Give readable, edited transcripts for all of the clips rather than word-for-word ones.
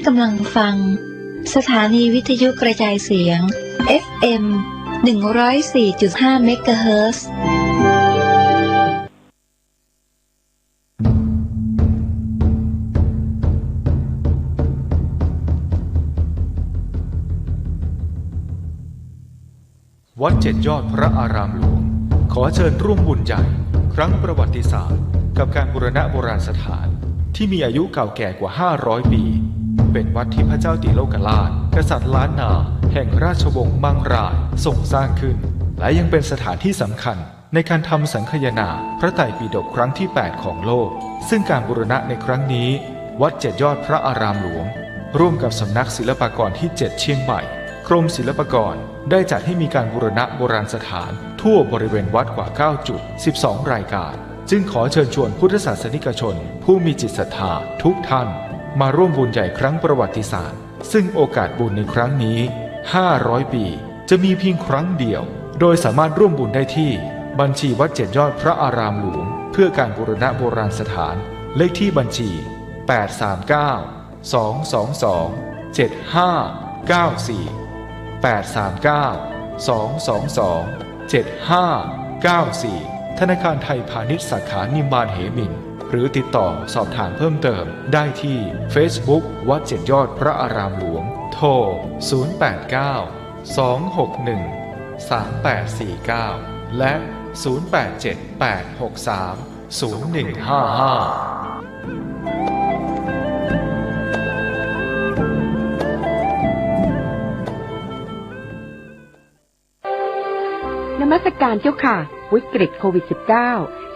กำลังฟังสถานีวิทยุกระจายเสียง FM 104.5 เมกะเฮิรตซ์วัดเจ็ดยอดพระอารามหลวงขอเชิญร่วมบุญใหญ่ครั้งประวัติศาสตร์กับการบูรณะโบราณสถานที่มีอายุเก่าแก่กว่า500 ปีเป็นวัดที่พระเจ้าติโลกราชกษัตริย์ล้านนาแห่งราชวงศ์มังรายทรงสร้างขึ้นและยังเป็นสถานที่สำคัญในการทำสังคายนาพระไตรปิฎกครั้งที่8ของโลกซึ่งการบูรณะในครั้งนี้วัดเจ็ดยอดพระอารามหลวงร่วมกับสำนักศิลปากรที่7เชียงใหม่กรมศิลปากรได้จัดให้มีการบูรณะโบราณสถานทั่วบริเวณวัดกว่า9จุด12รายการจึงขอเชิญชวนพุทธศาสนิกชนผู้มีจิตศรัทธาทุกท่านมาร่วมบุญใหญ่ครั้งประวัติศาสตร์ซึ่งโอกาสบุญในครั้งนี้500 ปีจะมีเพียงครั้งเดียวโดยสามารถร่วมบุญได้ที่บัญชีวัดเจ็ดยอดพระอารามหลวงเพื่อการบูรณะโบราณสถานเลขที่บัญชี839-222-7594 ธนาคารไทยพาณิชย์สาขานิมมานเหมินหรือติดต่อสอบถามเพิ่มเติมได้ที่ Facebook วัดเจ็ดยอดพระอารามหลวงโทร089-261-3849และ0878630155นมัสการเจ้าค่ะวิกฤตโควิด -19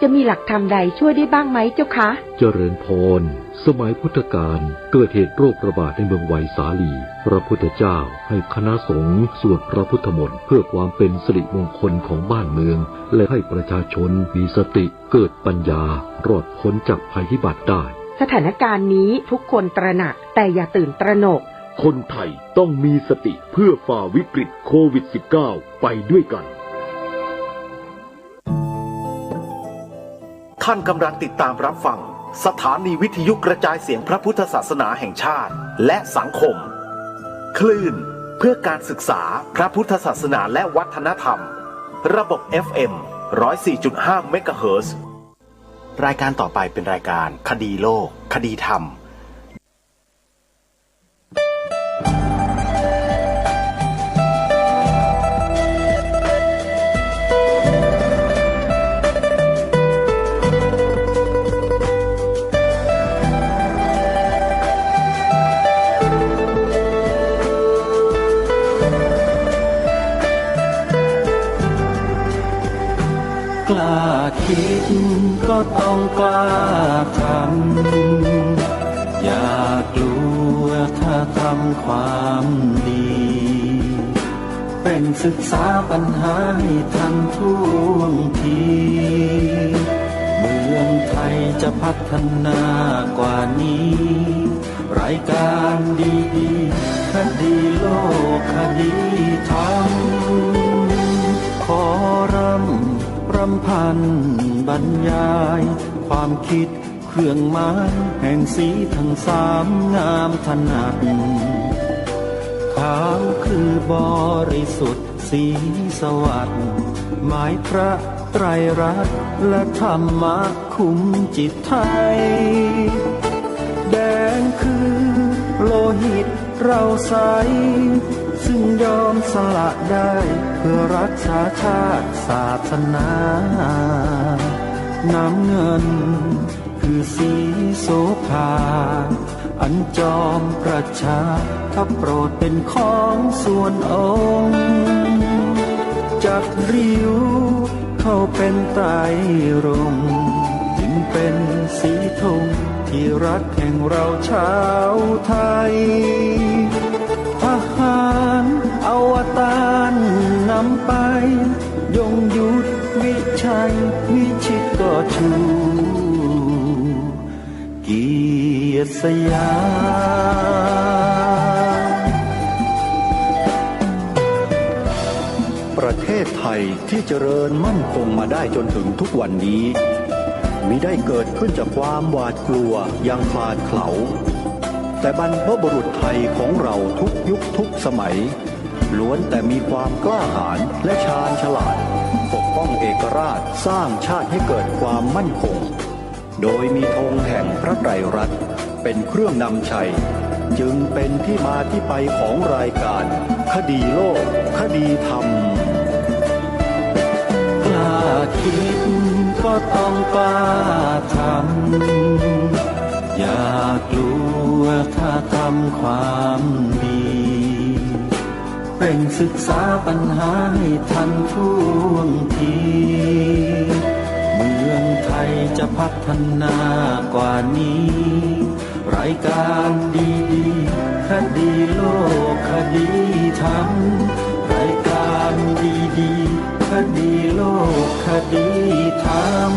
จะมีหลักธรรมใดช่วยได้บ้างไหมเจ้าคะเจริญพรสมัยพุทธกาลเกิดเหตุโรคระบาดในเมืองไวสาลีพระพุทธเจ้าให้คณะสงฆ์สวดพระพุทธมนต์เพื่อความเป็นสิริมงคลของบ้านเมืองและให้ประชาชนมีสติเกิดปัญญารอดพ้นจากภัยพิบัติได้สถานการณ์นี้ทุกคนตระหนักแต่อย่าตื่นตระหนกคนไทยต้องมีสติเพื่อฝ่าวิกฤตโควิด -19 ไปด้วยกันท่านกำลังติดตามรับฟังสถานีวิทยุกระจายเสียงพระพุทธศาสนาแห่งชาติและสังคมคลื่นเพื่อการศึกษาพระพุทธศาสนาและวัฒนธรรมระบบ FM 104.5 เมกะเฮิรตซ์รายการต่อไปเป็นรายการคดีโลกคดีธรรมกล้าคิดก็ต้องกล้าทำอย่ากลัวถ้าทำความดีเป็นศึกษาปัญหาให้ทันท่วงทีเมืองไทยจะพัฒนากว่านี้รายการดีๆคดีโลกคดีธรรมขอรำพันบรรยายความคิดเครื่องหมายแห่งสีทั้งสามงามถนัดขาวคือบริสุทธิ์สีสวัสดิ์หมายพระไตรรัตน์และธรรมะคุ้มจิตไทยแดงคือโลหิตเราใสซึ่งยอมสละได้เพื่อรักษาชาติศาสนาน้ำเงินคือสีโสภาอันจอมประชาถ้าโปรดเป็นของส่วนองค์จักริ้วเข้าเป็นไตรรงค์จึงเป็นสีธงที่รักแห่งเราชาวไทยทหารอวตารนำไปยงยุทธวิชัยวิชิตก็ชูเกียรติสยามประเทศไทยที่เจริญมั่นคงมาได้จนถึงทุกวันนี้มิได้เกิดขึ้นจากความหวาดกลัวอย่างคลาดเขลา แต่บรรพบุรุษไทยของเราทุกยุคทุกสมัยล้วนแต่มีความกล้าหาญและชาญฉลาดปกป้องเอกราชสร้างชาติให้เกิดความมั่นคงโดยมีธงแห่งพระไตรรัตน์เป็นเครื่องนำชัยจึงเป็นที่มาที่ไปของรายการคดีโลกคดีธรรมกล้าคิดก็ต้องกล้าทำอย่ากลัวถ้าทำความดีเร่งศึกษาปัญหาให้ทันท่วงทีเมืองไทยจะพัฒนากว่านี้รายการดีๆคดีโลกคดีธรรมรายการดีๆคดีโลกคดีธรรม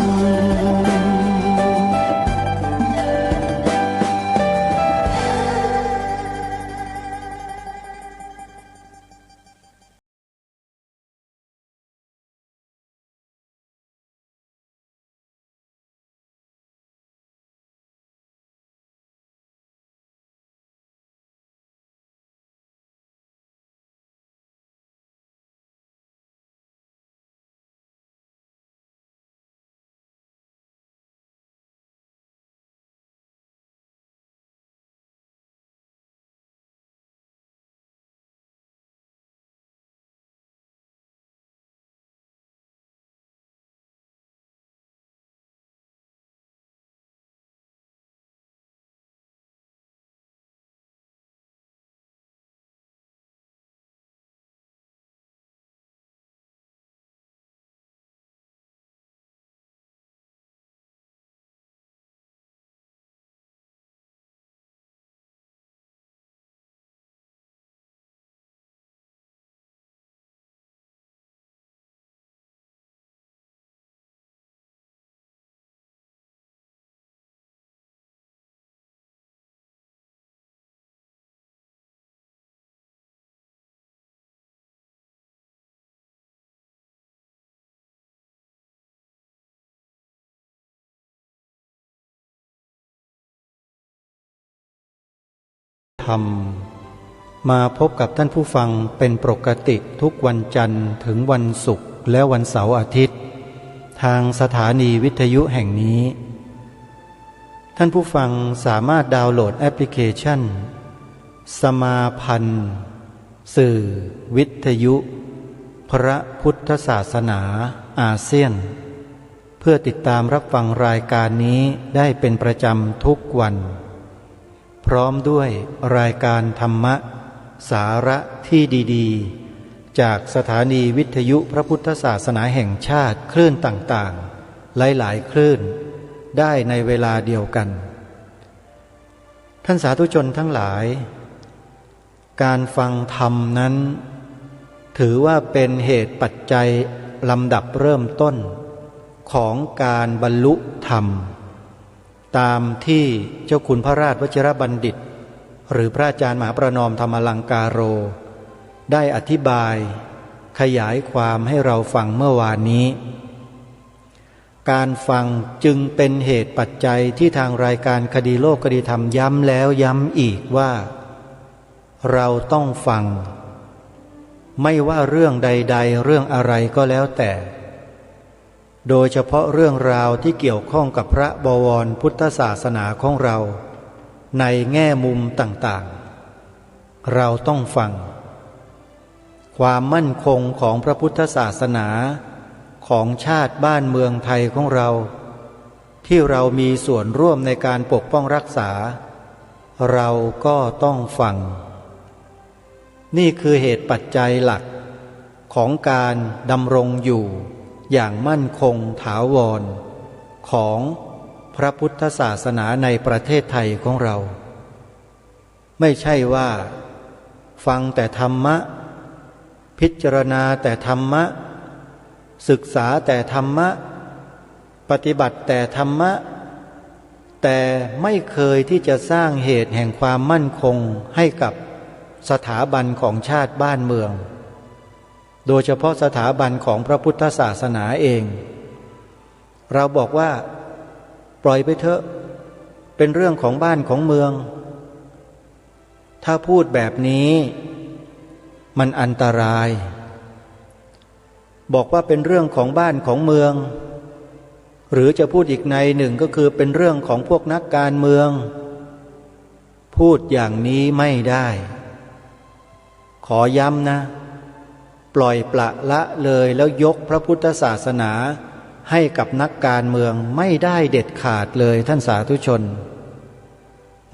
ธรรมมาพบกับท่านผู้ฟังเป็นปกติทุกวันจันทร์ถึงวันศุกร์และวันเสาร์อาทิตย์ทางสถานีวิทยุแห่งนี้ท่านผู้ฟังสามารถดาวน์โหลดแอปพลิเคชันสมาพันธ์สื่อวิทยุพระพุทธศาสนาอาเซียนเพื่อติดตามรับฟังรายการนี้ได้เป็นประจำทุกวันพร้อมด้วยรายการธรรมะสาระที่ดีๆจากสถานีวิทยุพระพุทธศาสนาแห่งชาติคลื่นต่างๆหลายๆคลื่นได้ในเวลาเดียวกันท่านสาธุชนทั้งหลายการฟังธรรมนั้นถือว่าเป็นเหตุปัจจัยลำดับเริ่มต้นของการบรรลุธรรมตามที่เจ้าคุณพระราชวชิรบัณฑิตหรือพระอาจารย์มหาประนอมธรรมอลังการโรได้อธิบายขยายความให้เราฟังเมื่อวานนี้การฟังจึงเป็นเหตุปัจจัยที่ทางรายการคดีโลกคดีธรรมย้ำแล้วย้ำอีกว่าเราต้องฟังไม่ว่าเรื่องใดๆเรื่องอะไรก็แล้วแต่โดยเฉพาะเรื่องราวที่เกี่ยวข้องกับพระบวรพุทธศาสนาของเราในแง่มุมต่างๆเราต้องฟังความมั่นคงของพระพุทธศาสนาของชาติบ้านเมืองไทยของเราที่เรามีส่วนร่วมในการปกป้องรักษาเราก็ต้องฟังนี่คือเหตุปัจจัยหลักของการดำรงอยู่อย่างมั่นคงถาวรของพระพุทธศาสนาในประเทศไทยของเราไม่ใช่ว่าฟังแต่ธรรมะพิจารณาแต่ธรรมะศึกษาแต่ธรรมะปฏิบัติแต่ธรรมะแต่ไม่เคยที่จะสร้างเหตุแห่งความมั่นคงให้กับสถาบันของชาติบ้านเมืองโดยเฉพาะสถาบันของพระพุทธศาสนาเองเราบอกว่าปล่อยไปเถอะเป็นเรื่องของบ้านของเมือง ถ้าพูดแบบนี้มันอันตรายบอกว่าเป็นเรื่องของบ้านของเมืองหรือจะพูดอีกในหนึ่งก็คือเป็นเรื่องของพวกนักการเมืองพูดอย่างนี้ไม่ได้ขอย้ำนะปล่อยปละละเลยแล้วยกพระพุทธศาสนาให้กับนักการเมืองไม่ได้เด็ดขาดเลยท่านสาธุชน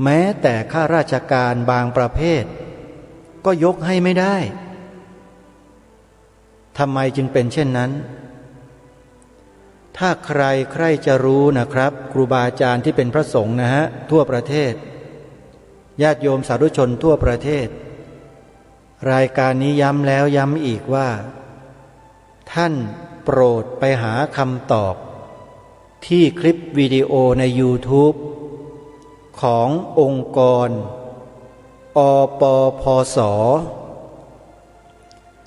แม้แต่ข้าราชการบางประเภทก็ยกให้ไม่ได้ทำไมจึงเป็นเช่นนั้นถ้าใครจะรู้นะครับครูบาอาจารย์ที่เป็นพระสงฆ์นะฮะทั่วประเทศญาติโยมสาธุชนทั่วประเทศรายการนี้ย้ำแล้วย้ำอีกว่าท่านโปรดไปหาคำตอบที่คลิปวิดีโอใน YouTube ขององค์กรอปพส.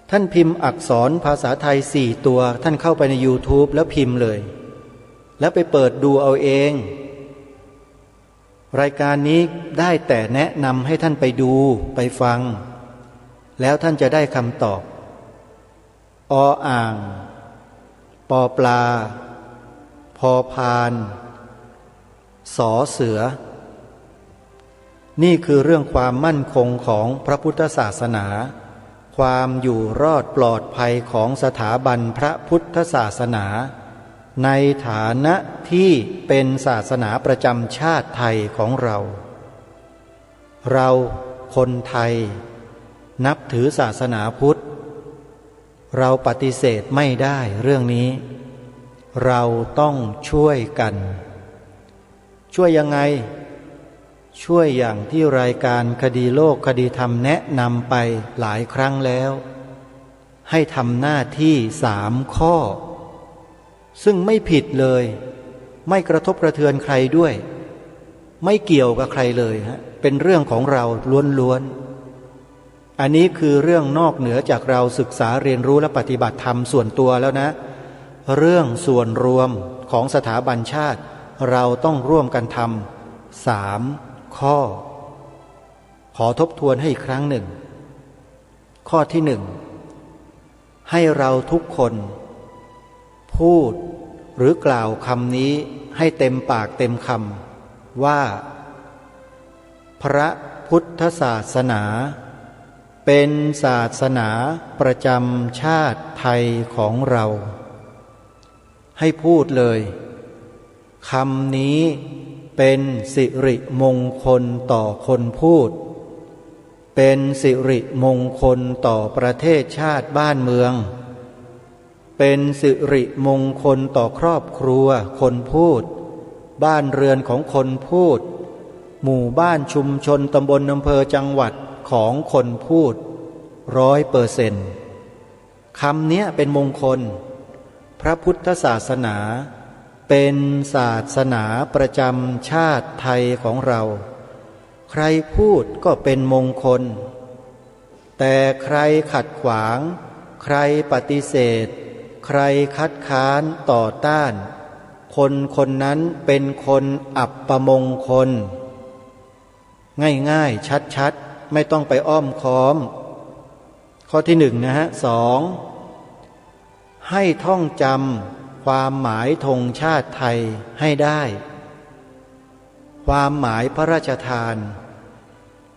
ท่านพิมพ์อักษรภาษาไทย4 ตัวท่านเข้าไปใน YouTube แล้วพิมพ์เลยแล้วไปเปิดดูเอาเองรายการนี้ได้แต่แนะนำให้ท่านไปดูไปฟังแล้วท่านจะได้คำตอบออ่างปอปลาพอพานสอเสือนี่คือเรื่องความมั่นคงของพระพุทธศาสนาความอยู่รอดปลอดภัยของสถาบันพระพุทธศาสนาในฐานะที่เป็นศาสนาประจำชาติไทยของเราคนไทยนับถือศาสนาพุทธเราปฏิเสธไม่ได้เรื่องนี้เราต้องช่วยกันช่วยยังไงช่วยอย่างที่รายการคดีโลกคดีธรรมแนะนำไปหลายครั้งแล้วให้ทำหน้าที่3 ข้อซึ่งไม่ผิดเลยไม่กระทบกระเทือนใครด้วยไม่เกี่ยวกับใครเลยฮะเป็นเรื่องของเราล้วนๆอันนี้คือเรื่องนอกเหนือจากเราศึกษาเรียนรู้และปฏิบัติธรรมส่วนตัวแล้วนะเรื่องส่วนรวมของสถาบันชาติเราต้องร่วมกันทำ3 ข้อขอทบทวนให้อีกครั้งหนึ่งข้อที่1ให้เราทุกคนพูดหรือกล่าวคำนี้ให้เต็มปากเต็มคำว่าพระพุทธศาสนาเป็นศาสนาประจำชาติไทยของเราให้พูดเลยคำนี้เป็นสิริมงคลต่อคนพูดเป็นสิริมงคลต่อประเทศชาติบ้านเมืองเป็นสิริมงคลต่อครอบครัวคนพูดบ้านเรือนของคนพูดหมู่บ้านชุมชนตำบลอำเภอจังหวัดของคนพูด100%คำนี้เป็นมงคลพระพุทธศาสนาเป็นศาสนาประจำชาติไทยของเราใครพูดก็เป็นมงคลแต่ใครขัดขวางใครปฏิเสธใครคัดค้านต่อต้านคนนั้นเป็นคนอับประมงคลง่ายๆชัดๆไม่ต้องไปอ้อมค้อมข้อที่1นะฮะ2ให้ท่องจำความหมายธงชาติไทยให้ได้ความหมายพระราชทาน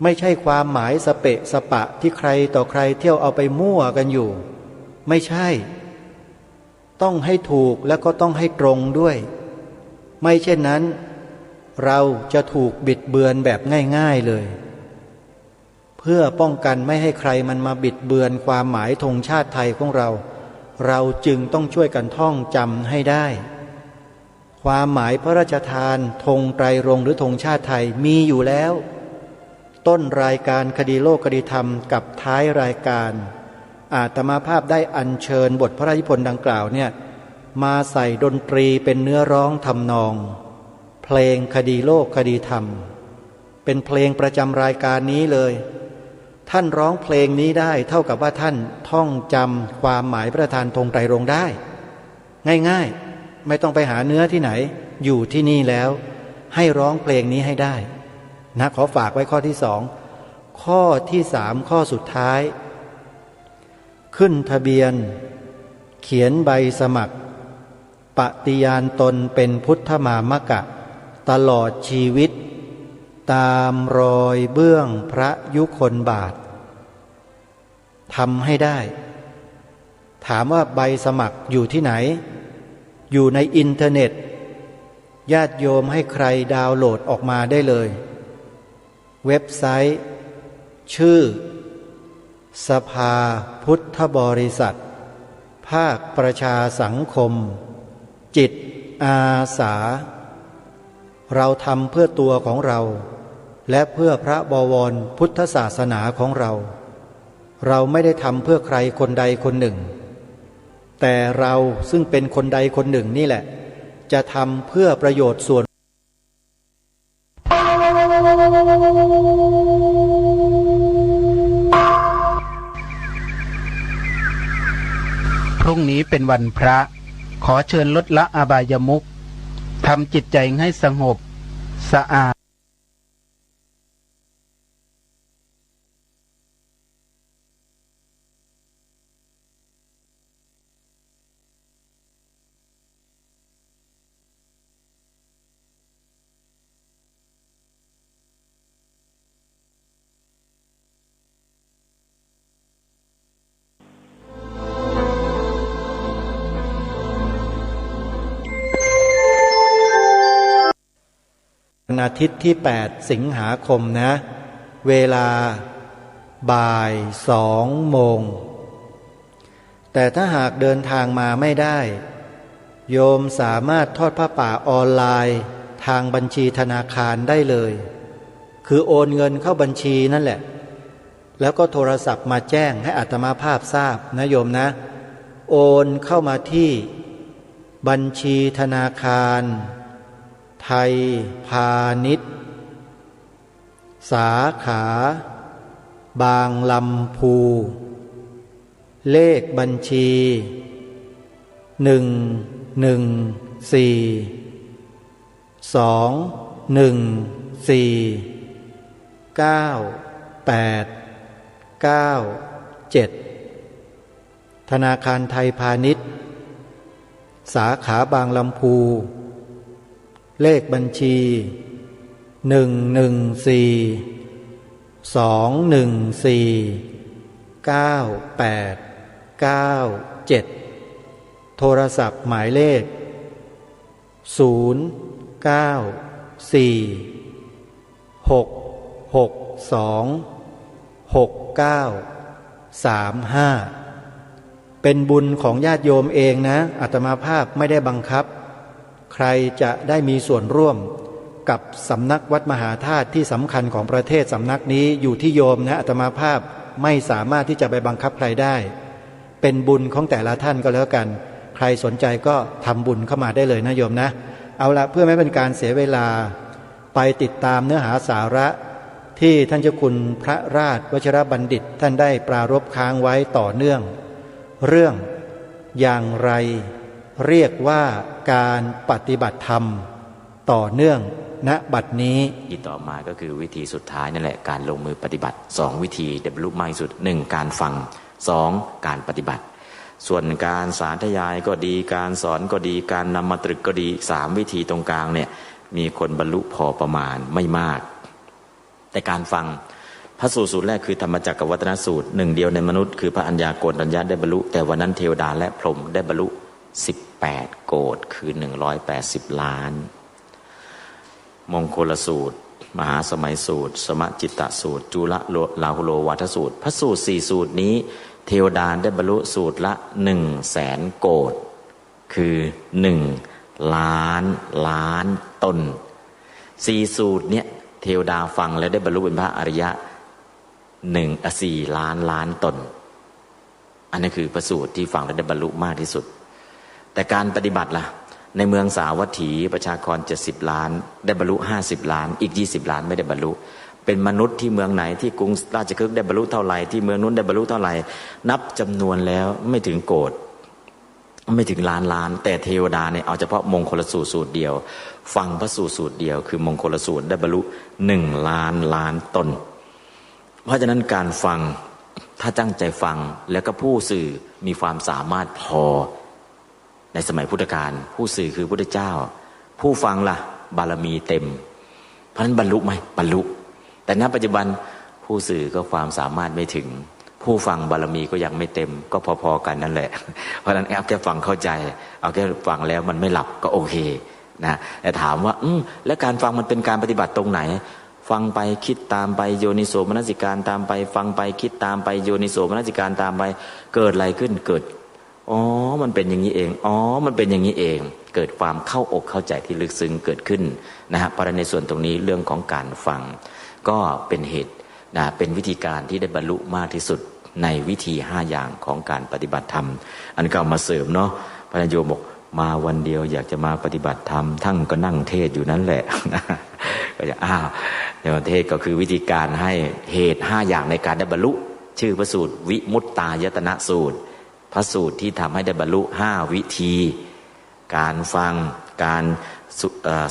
ไม่ใช่ความหมายสเปะสปะที่ใครต่อใครเที่ยวเอาไปมั่วกันอยู่ไม่ใช่ต้องให้ถูกและก็ต้องให้ตรงด้วยไม่เช่นนั้นเราจะถูกบิดเบือนแบบง่ายๆเลยเพื่อป้องกันไม่ให้ใครมันมาบิดเบือนความหมายธงชาติไทยของเราจึงต้องช่วยกันท่องจำให้ได้ความหมายพระราชทานธงไตรรงค์หรือธงชาติไทยมีอยู่แล้วต้นรายการคดีโลกคดีธรรมกับท้ายรายการอาตมาภาพได้อัญเชิญบทพระราชนิพนธ์ดังกล่าวเนี่ยมาใส่ดนตรีเป็นเนื้อร้องทำนองเพลงคดีโลกคดีธรรมเป็นเพลงประจำรายการนี้เลยท่านร้องเพลงนี้ได้เท่ากับว่าท่านท่องจำความหมายพระราชทานธงไตรรงค์ได้ง่ายๆไม่ต้องไปหาเนื้อที่ไหนอยู่ที่นี่แล้วให้ร้องเพลงนี้ให้ได้นะขอฝากไว้ข้อที่2 ข้อที่3ข้อสุดท้ายขึ้นทะเบียนเขียนใบสมัครปฏิญาณตนเป็นพุทธมามกะตลอดชีวิตตามรอยเบื้องพระยุคลบาททำให้ได้ถามว่าใบสมัครอยู่ที่ไหนอยู่ในอินเทอร์เน็ตญาติโยมให้ใครดาวน์โหลดออกมาได้เลยเว็บไซต์ชื่อสภาพุทธบริษัทภาคประชาสังคมจิตอาสาเราทำเพื่อตัวของเราและเพื่อพระบวรพุทธศาสนาของเราเราไม่ได้ทำเพื่อใครคนใดคนหนึ่งแต่เราซึ่งเป็นคนใดคนหนึ่งนี่แหละจะทำเพื่อประโยชน์ส่วนพรุ่งนี้เป็นวันพระขอเชิญลดละอบายมุขทำจิตใจให้สงบสะอาดวันอาทิตย์ที่8สิงหาคมนะเวลาบ่าย2 โมงแต่ถ้าหากเดินทางมาไม่ได้โยมสามารถทอดผ้าป่าออนไลน์ทางบัญชีธนาคารได้เลยคือโอนเงินเข้าบัญชีนั่นแหละแล้วก็โทรศัพท์มาแจ้งให้อาตมาภาพทราบนะโยมนะโอนเข้ามาที่บัญชีธนาคารไทยพาณิชย์สาขาบางลำพูเลขบัญชี114214987ธนาคารไทยพาณิชย์สาขาบางลำพูเลขบัญชี114-214-9897โทรศัพท์หมายเลข094-662-6935เป็นบุญของญาติโยมเองนะอาตมาภาพไม่ได้บังคับใครจะได้มีส่วนร่วมกับสำนักวัดมหาธาตุที่สำคัญของประเทศสำนักนี้อยู่ที่โยมนะอาตมาภาพไม่สามารถที่จะไปบังคับใครได้เป็นบุญของแต่ละท่านก็แล้วกันใครสนใจก็ทำบุญเข้ามาได้เลยนะโยมนะเอาละเพื่อไม่เป็นการเสียเวลาไปติดตามเนื้อหาสาระที่ท่านเจ้าคุณพระราชวชิรบัณฑิตท่านได้ปรารภค้างไว้ต่อเนื่องเรื่องอย่างไรเรียกว่าการปฏิบัติธรรมต่อเนื่องณบัดนี้ที่ต่อมาก็คือวิธีสุดท้ายนั่นแหละการลงมือปฏิบัติ2วิธีได้บรรลุมากที่สุด1การฟัง2การปฏิบัติส่วนการสาธยายก็ดีการสอนก็ดีการนำมาตรึกก็ดี3วิธีตรงกลางเนี่ยมีคนบรรลุพอประมาณไม่มากแต่การฟังพระสูตรแรกคือธรรมจักรวัฒนสูตรหนึ่งเดียวในมนุษย์คือพระอัญญาโกณฑัญญะได้บรรลุแต่วันนั้นเทวดาและพรหมได้บรรลุ18 โกฏคือ180 ล้านมงคลสูตรมหาสมัยสูตรสมจิตตสูตรจุลลาหุโลวัฏสูตรพระสูตร4สูตรนี้เทวดาได้บรรลุสูตรละ100,000 โกฏคือ1 ล้านล้านตน4สูตรเนี่ยเทวดาฟังแล้วได้บรรลุเป็นพระอริยะ4 ล้านล้านตนอันนี้คือพระสูตรที่ฟังแล้วได้บรรลุมากที่สุดแต่การปฏิบัติล่ะในเมืองสาวัตถีประชากร70 ล้านได้บรรลุ50 ล้านอีก20 ล้านไม่ได้บรรลุเป็นมนุษย์ที่เมืองไหนที่กรุงราชคฤห์ได้บรรลุเท่าไหร่ที่เมืองนู้นได้บรรลุเท่าไหร่นับจำนวนแล้วไม่ถึงโกฏไม่ถึงล้านล้านแต่เทวดาเนี่ยเอาเฉพาะมงคลสูตรสูตรเดียวฟังพระสูตรสูตรเดียวคือมงคลสูตรได้บรรลุ1 ล้านล้านตน เพราะฉะนั้นการฟังถ้าตั้งใจฟังแล้วก็ผู้สื่อมีความสามารถพอในสมัยพุทธกาลผู้สื่อคือพระพุทธเจ้าผู้ฟังล่ะบารมีเต็มเพราะฉะนั้นบรรลุไหมบรรลุแต่ณปัจจุบันผู้สื่อก็ความสามารถไม่ถึงผู้ฟังบารมีก็ยังไม่เต็มก็พอๆกันนั่นแหละเพราะฉะนั้นเอาแค่ฟังเข้าใจเอาแค่ฟังแล้วมันไม่หลับก็โอเคนะแต่ถามว่าแล้วการฟังมันเป็นการปฏิบัติตรงไหนฟังไปคิดตามไปโยนิโสมนสิการตามไปฟังไปคิดตามไปโยนิโสมนสิการตามไปเกิดอะไรขึ้นเกิดมันเป็นอย่างนี้เองมันเป็นอย่างนี้เองเกิดความเข้าอกเข้าใจที่ลึกซึ้งเกิดขึ้นนะฮะประเด็นในส่วนตรงนี้เรื่องของการฟังก็เป็นเหตุนะเป็นวิธีการที่ได้บรรลุมากที่สุดในวิธี5อย่างของการปฏิบัติธรรมอันก็เอามาเสริมเนาะพระโยมบอกมาวันเดียวอยากจะมาปฏิบัติธรรมทั้งก็นั่งเทศอยู่นั่นแหละก็จะในประเทศก็คือวิธีการให้เหตุ5อย่างในการได้บรรลุชื่อพระสูตรวิมุตตายตนะสูตรพระสูตรที่ทำให้ได้บรรลุ5วิธีการฟังการ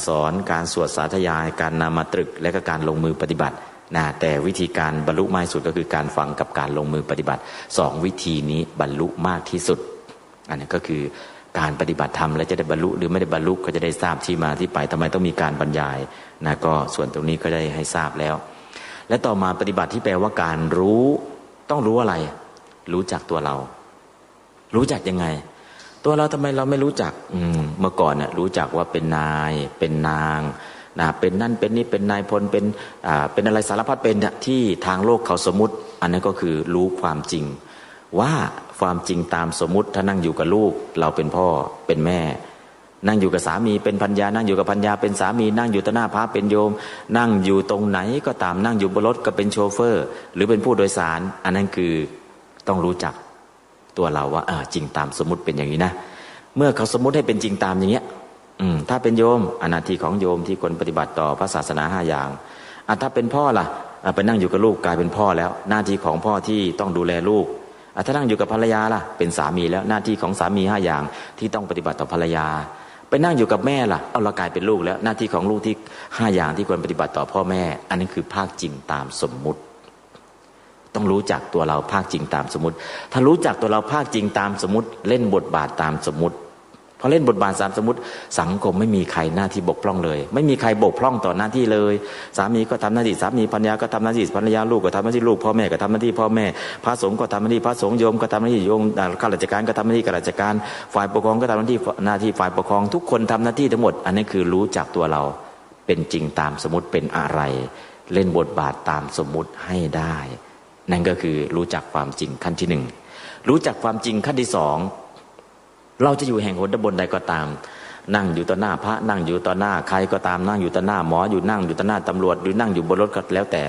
สอนการสวดสาธยายการนำมาตรึกและก็การลงมือปฏิบัตินะแต่วิธีการบรรลุมากที่สุดก็คือการฟังกับการลงมือปฏิบัติ2วิธีนี้บรรลุมากที่สุดอันนี้ก็คือการปฏิบัติธรรมและจะได้บรรลุหรือไม่ได้บรรลุก็จะได้ทราบที่มาที่ไปทำไมต้องมีการบรรยายนะก็ส่วนตรงนี้ก็ได้ให้ทราบแล้วและต่อมาปฏิบัติที่แปลว่าการรู้ต้องรู้อะไรรู้จักตัวเรารู้จักยังไงตัวเราทำไมเราไม่รู้จักเมื่อก่อนน่ะรู้จักว่าเป็นนายเป็นนางนะเป็นนั่นเป็นนี่เป็นนายพลเป็นอะไรสารพัดเป็นที่ทางโลกเขาสมมุติอันนั้นก็คือรู้ความจริงว่าความจริงตามสมมุติถ้านั่งอยู่กับลูกเราเป็นพ่อเป็นแม่นั่งอยู่กับสามีเป็นภรรยานั่งอยู่กับภรรยาเป็นสามีนั่งอยู่ต่อหน้าพระเป็นโยมนั่งอยู่ตรงไหนก็ตามนั่งอยู่บนรถก็เป็นโชเฟอร์หรือเป็นผู้โดยสารอันนั้นคือต้องรู้จักตัวเราว่าจริงตามสมมุติเป็นอย่างนี้นะเมื่อเขาสมมุติให้เป็นจริงตามอย่างเงี้ยถ้าเป็นโยมหน้าที่ของโยมที่ควรปฏิบัติต่อพระศาสนา5อย่างถ้าเป็นพ่อล่ะไปนั่งอยู่กับลูกกลายเป็นพ่อแล้วหน้าที่ของพ่อที่ต้องดูแลลูกถ้านั่งอยู่กับภรรยาล่ะเป็นสามีแล้วหน้าที่ของสามี5อย่างที่ต้องปฏิบัติต่อภรรยาไปนั่งอยู่กับแม่ล่ะเรากลายเป็นลูกแล้วหน้าที่ของลูกที่5อย่างที่ควรปฏิบัติต่อพ่อแม่อันนี้คือภาคจริงตามสมมุติต้องรู้จักตัวเราภาคจริงตามสมมุติถ้ารู้จักตัวเราภาคจริงตามสมมุติเล่นบทบาทตามสมมุติพอเล่นบทบาทตามสมมุติสังคมไม่มีใครหน้าที่บกพร่องเลยไม่มีใครบกพร่องต่อหน้าที่เลยสามีก็ทำหน้าที่สามีภรรยาก็ทำหน้าที่ภรรยาลูกก็ทำหน้าที่ลูกพ่อแม่ก็ทำหน้าที่พ่อแม่พระสงฆ์ก็ทำหน้าที่พระสงฆ์โยมก็ทำหน้าที่โยมข้าราชการก็ทำหน้าที่ข้าราชการฝ่ายปกครองก็ทำหน้าที่ฝ่ายปกครองทุกคนทำหน้าที่ทั้งหมดอันนี้คือรู้จักตัวเราเป็นจริงตามสมมุติเป็นอะไรเล่นบทบาทตามสมมุติให้ได้นั่นก็คือรู้จักความจริงขั้นที่1รู้จักความจริงขั้นที่2เราจะอยู่แห่งหนบนใดก็ตามนั่งอยู่ต่อหน้าพระนั่งอยู่ต่อหน้าใครก็ตามนั่งอยู่ต่อหน้าหมออยู่นั่งอยู่ต่อหน้าตำรวจหรือนั่งอยู่บนรถก็แล้วแต่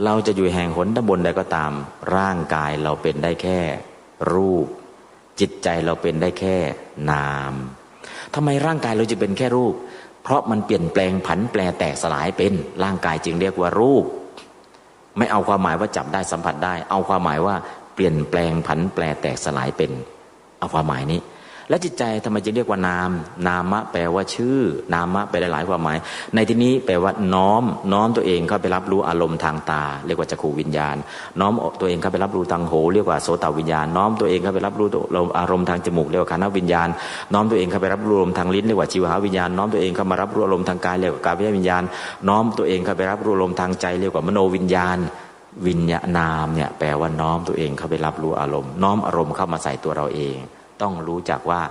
เราจะอยู่แห่งหนบนใดก็ตามร่างกายเราเป็นได้แค่รูปจิตใจเราเป็นได้แค่นามทำไมร่างกายเราจะเป็นแค่รูปเพราะมันเปลี่ยนแปลงผันแปรแตกสลายเป็นร่างกายจึงเรียกว่ารูปไม่เอาความหมายว่าจับได้สัมผัสได้เอาความหมายว่าเปลี่ยนแปลงผันแปรแตกสลายเป็นเอาความหมายนี้และจิตใจทำไมจึงเรียกว่านามนามะแปลว่าชื่อนามะแปลหลายความหมายในที่นี้แปลว่าน้อมตัวเองเข้าไปรับรู้อารมณ์ทางตาเรียกว่าจักขุวิญญาณน้อมตัวเองเข้าไปรับรู้ทางหูเรียกว่าโสตวิญญาณน้อมตัวเองเข้าไปรับรู้อารมณ์ทางจมูกเรียกว่าคานวิญญาณน้อมตัวเองเข้าไปรับรู้อารมณ์ทางลิ้นเรียกว่าชิวหวิญญาณน้อมตัวเองเข้ามารับรู้อารมณ์ทางกายเรียกว่ากายวิญญาณน้อมตัวเองเข้าไปรับรู้อารมณ์ทางใจเรียกว่ามโนวิญญาณวิญญาณนามเนี่ยแปลว่าน้อมตัวเองเข้าไปรับรู้อารมณ์น้อมอารมณ์เข้ามาใส่ตัวเราเองต้องรู้จักว่า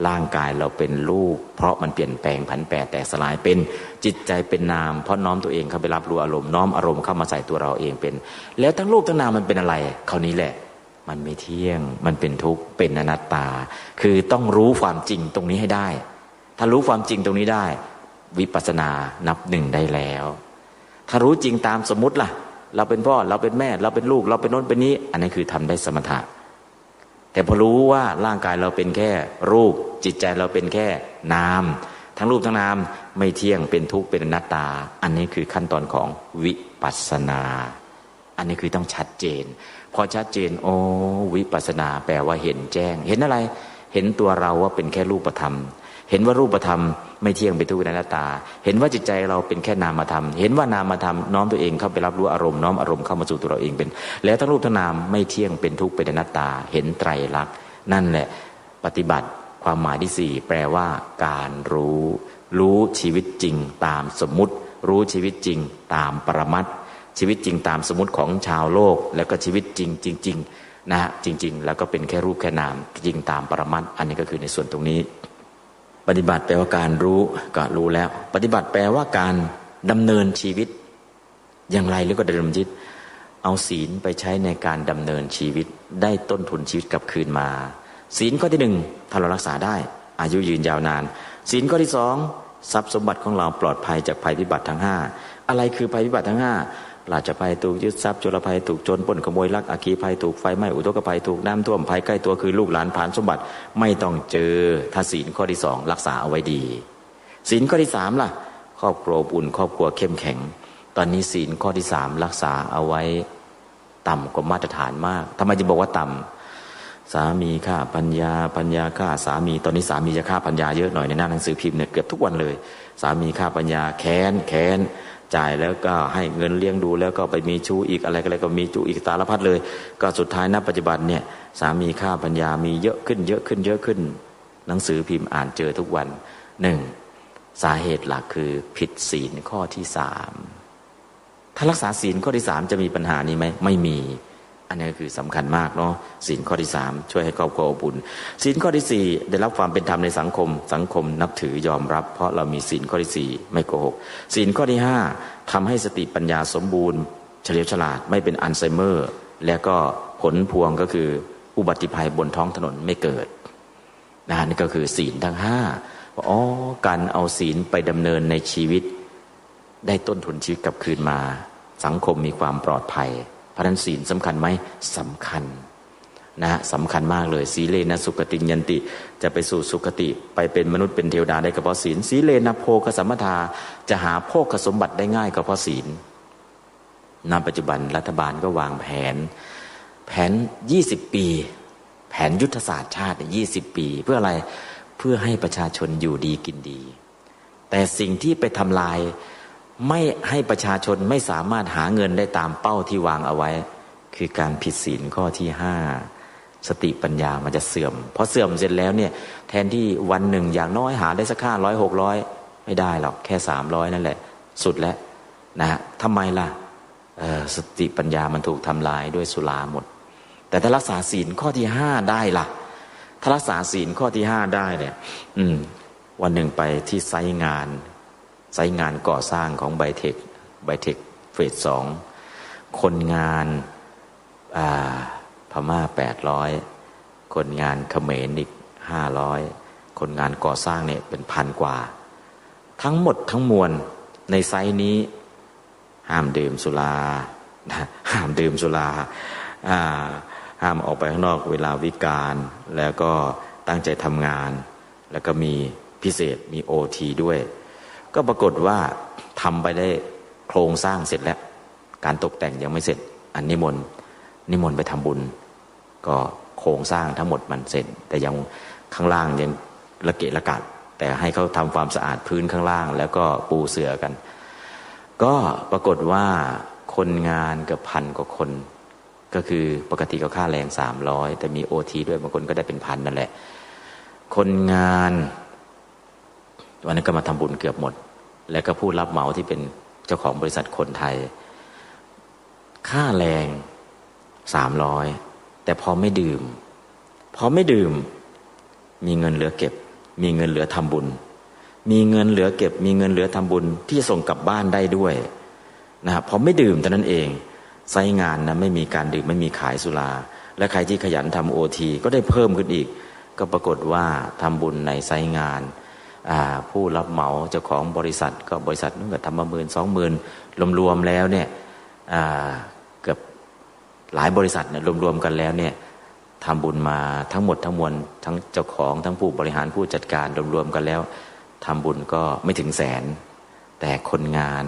ร่างกายเราเป็นรูปเพราะมันเปลี่ยนแปลงผันแปรแตกสลายเป็นจิตใจเป็นนามเพราะน้อมตัวเองเข้าไปรับรู้อารมณ์น้อมอารมณ์เข้ามาใส่ตัวเราเองเป็นแล้วทั้งรูปทั้งนามมันเป็นอะไรคราวนี้แหละมันไม่เที่ยงมันเป็นทุกข์เป็นอนัตตาคือต้องรู้ความจริงตรงนี้ให้ได้ถ้ารู้ความจริงตรงนี้ได้วิปัสสนานับ1ได้แล้วถ้ารู้จริงตามสมมุติล่ะเราเป็นพ่อเราเป็นแม่เราเป็นลูกเราเป็นโน้นเป็นนี้อันนี้คือทำได้สมถะแต่พอรู้ว่าร่างกายเราเป็นแค่รูปจิตใจเราเป็นแค่นามทั้งรูปทั้งนามไม่เที่ยงเป็นทุกข์เป็นอนัตตาอันนี้คือขั้นตอนของวิปัสสนาอันนี้คือต้องชัดเจนพอชัดเจนวิปัสสนาแปลว่าเห็นแจ้งเห็นอะไรเห็นตัวเราว่าเป็นแค่รูปธรรม เห็นว่ารูปธรรมไม่เที่ยงเป็นทุกข์เป็นอนัตตาเห็นว่าจิตใจเราเป็นแค่นามธรรมเห็นว่านามธรรมน้อมตัวเองเข้าไปรับรู้อารมณ์น้อมอารมณ์เข้ามาสู่ตัวเราเองเป็นแล้วทั้งรูปทั้งนามไม่เที่ยงเป็นทุกข์เป็นอนัตตาเห็นไตรลักษณ์นั่นแหละปฏิบัติความหมายที่สี่แปลว่าการรู้ชีวิตจริงตามสมมุติรู้ชีวิตจริงตามปรมัตถ์ชีวิตจริงตามสมมุติของชาวโลกแล้วก็ชีวิตจริงนะฮะจริงๆแล้วก็เป็นแค่รูปแค่นามจริงตามปรมัตถ์อันนี้ก็คือในส่วนตรงนี้ปฏิบัติแปลว่าการรู้ก็รู้แล้วปฏิบัติแปลว่าการดำเนินชีวิตอย่างไรหรือก็ดำเนินชีวิตเอาศีลไปใช้ในการดำเนินชีวิตได้ต้นทุนชีวิตกลับคืนมาศีลข้อที่หนึ่งถ้าเรารักษาได้อายุยืนยาวนานศีลข้อที่สองทรัพย์สมบัติของเราปลอดภัยจากภัยพิบัติทั้งห้าอะไรคือภัยพิบัติทั้งห้าราชภัยถูกยึดทรัพย์โจรภัยถูกโจรปล้นขโมยลักอัคคีภัยถูกไฟไหม้อุทกภัยถูกน้ำท่วมภัยใกล้ตัวคือลูกหลานผ่านสมบัติไม่ต้องเจอถ้าศีลข้อที่สองรักษาเอาไว้ดีศีลข้อที่สามล่ะครอบครัวอุ่นครอบครัวเข้มแข็งตอนนี้ศีลข้อที่สามรักษาเอาไว้ต่ำกว่ามาตรฐานมากทำไมจึงบอกว่าต่ำสามีฆ่าภรรยาภรรยาฆ่าสามีตอนนี้สามีจะฆ่าภรรยาเยอะหน่อยในหน้าหนังสือพิมพ์เนี่ยเกือบทุกวันเลยสามีฆ่าภรรยาแค้นจ่ายแล้วก็ให้เงินเลี้ยงดูแล้วก็ไปมีชู้อีกอะไรก็มีชู้อีกสารพัดเลยก็สุดท้ายณปัจจุบันเนี่ยสามีฆ่าภรรยามีเยอะขึ้นหนังสือพิมพ์อ่านเจอทุกวันหนึ่งสาเหตุหลักคือผิดศีลข้อที่สามถ้ารักษาศีลข้อที่สามจะมีปัญหานี้ไหมไม่มีอันนี้คือสำคัญมากเนาะศีลข้อที่สามช่วยให้ครอบครัวอบอุ่นศีลข้อที่สี่ได้รับความเป็นธรรมในสังคมนับถือยอมรับเพราะเรามีศีลข้อที่สี่ไม่โกหกศีลข้อที่ห้าทำให้สติปัญญาสมบูรณ์เฉลียวฉลาดไม่เป็นอัลไซเมอร์และก็ผลพวงก็คืออุบัติภัยบนท้องถนนไม่เกิดนี่ก็คือศีลทั้งห้าการเอาศีลไปดำเนินในชีวิตได้ต้นทุนชีวิตกลับคืนมาสังคมมีความปลอดภัยเพราะนั้นศีลสำคัญไหมสำคัญสำคัญมากเลยสีเลนะสุขติยันติจะไปสู่สุขติไปเป็นมนุษย์เป็นเทวดาได้ก็เพราะศีลสีเลนะโภคสัมปทาจะหาโภคสมบัติได้ง่ายก็เพราะศีลณปัจจุบันรัฐบาลก็วางแผน20 ปีแผนยุทธศาสตร์ชาติ20 ปีเพื่ออะไรเพื่อให้ประชาชนอยู่ดีกินดีแต่สิ่งที่ไปทำลายไม่ให้ประชาชนไม่สามารถหาเงินได้ตามเป้าที่วางเอาไว้คือการผิดศีลข้อที่ห้าสติปัญญามันจะเสื่อมพอเสื่อมเสร็จแล้วเนี่ยแทนที่วันหนึ่งอย่างน้อยหาได้สัก500 600ไม่ได้หรอกแค่300นั่นแหละสุดแล้วทำไมล่ะสติปัญญามันถูกทำลายด้วยสุราหมดแต่ถ้ารักษาศีลข้อที่ห้าได้ล่ะถ้ารักษาศีลข้อที่ห้าได้เนี่ยวันหนึ่งไปที่ไซต์งานก่อสร้างของไบเทคเฟส 2คนงานพม่า800คนงานเขมรอีก500คนงานก่อสร้างเนี่ยเป็น1,000 กว่าทั้งหมดทั้งมวลในไซต์นี้ห้ามดื่มสุราห้ามออกไปข้างนอกเวลาวิกาลแล้วก็ตั้งใจทำงานแล้วก็มีพิเศษมี OT ด้วยก็ปรากฏว่าทำไปได้โครงสร้างเสร็จแล้วการตกแต่งยังไม่เสร็จนิมนต์ไปทำบุญก็โครงสร้างทั้งหมดมันเสร็จแต่ยังข้างล่างยังระเกะระกะแต่ให้เขาทำความสะอาดพื้นข้างล่างแล้วก็ปูเสื่อกันก็ปรากฏว่าคนงานเกือบ1,000 กว่าคนก็คือปกติเขาค่าแรง300แต่มี OT ด้วยบางคนก็ได้เป็น1,000นั่นแหละคนงานวันนั้นก็มาทำบุญเกือบหมดแล้วก็ผู้รับเหมาที่เป็นเจ้าของบริษัทคนไทยค่าแรง300แต่พอไม่ดื่มมีเงินเหลือเก็บมีเงินเหลือทำบุญมีเงินเหลือเก็บมีเงินเหลือทำบุญที่จะส่งกลับบ้านได้ด้วยพอไม่ดื่มแต่นั้นเองไซต์งานนะไม่มีการดื่มไม่มีขายสุราและใครที่ขยันทำ OT ก็ได้เพิ่มขึ้นอีกก็ปรากฏว่าทำบุญในไซต์งานผู้รับเหมาเจ้าของบริษัทก็บริษัทนึงก็ทำมา10,000-20,000รวมๆแล้วเนี่ยเกือบหลายบริษัทเนี่ยรวมๆกันแล้วเนี่ยทำบุญมาทั้งหมดทั้งมวลทั้งเจ้าของทั้งผู้บริหารผู้จัดการรวมๆกันแล้วทำบุญก็ไม่ถึง100,000แต่คนงาน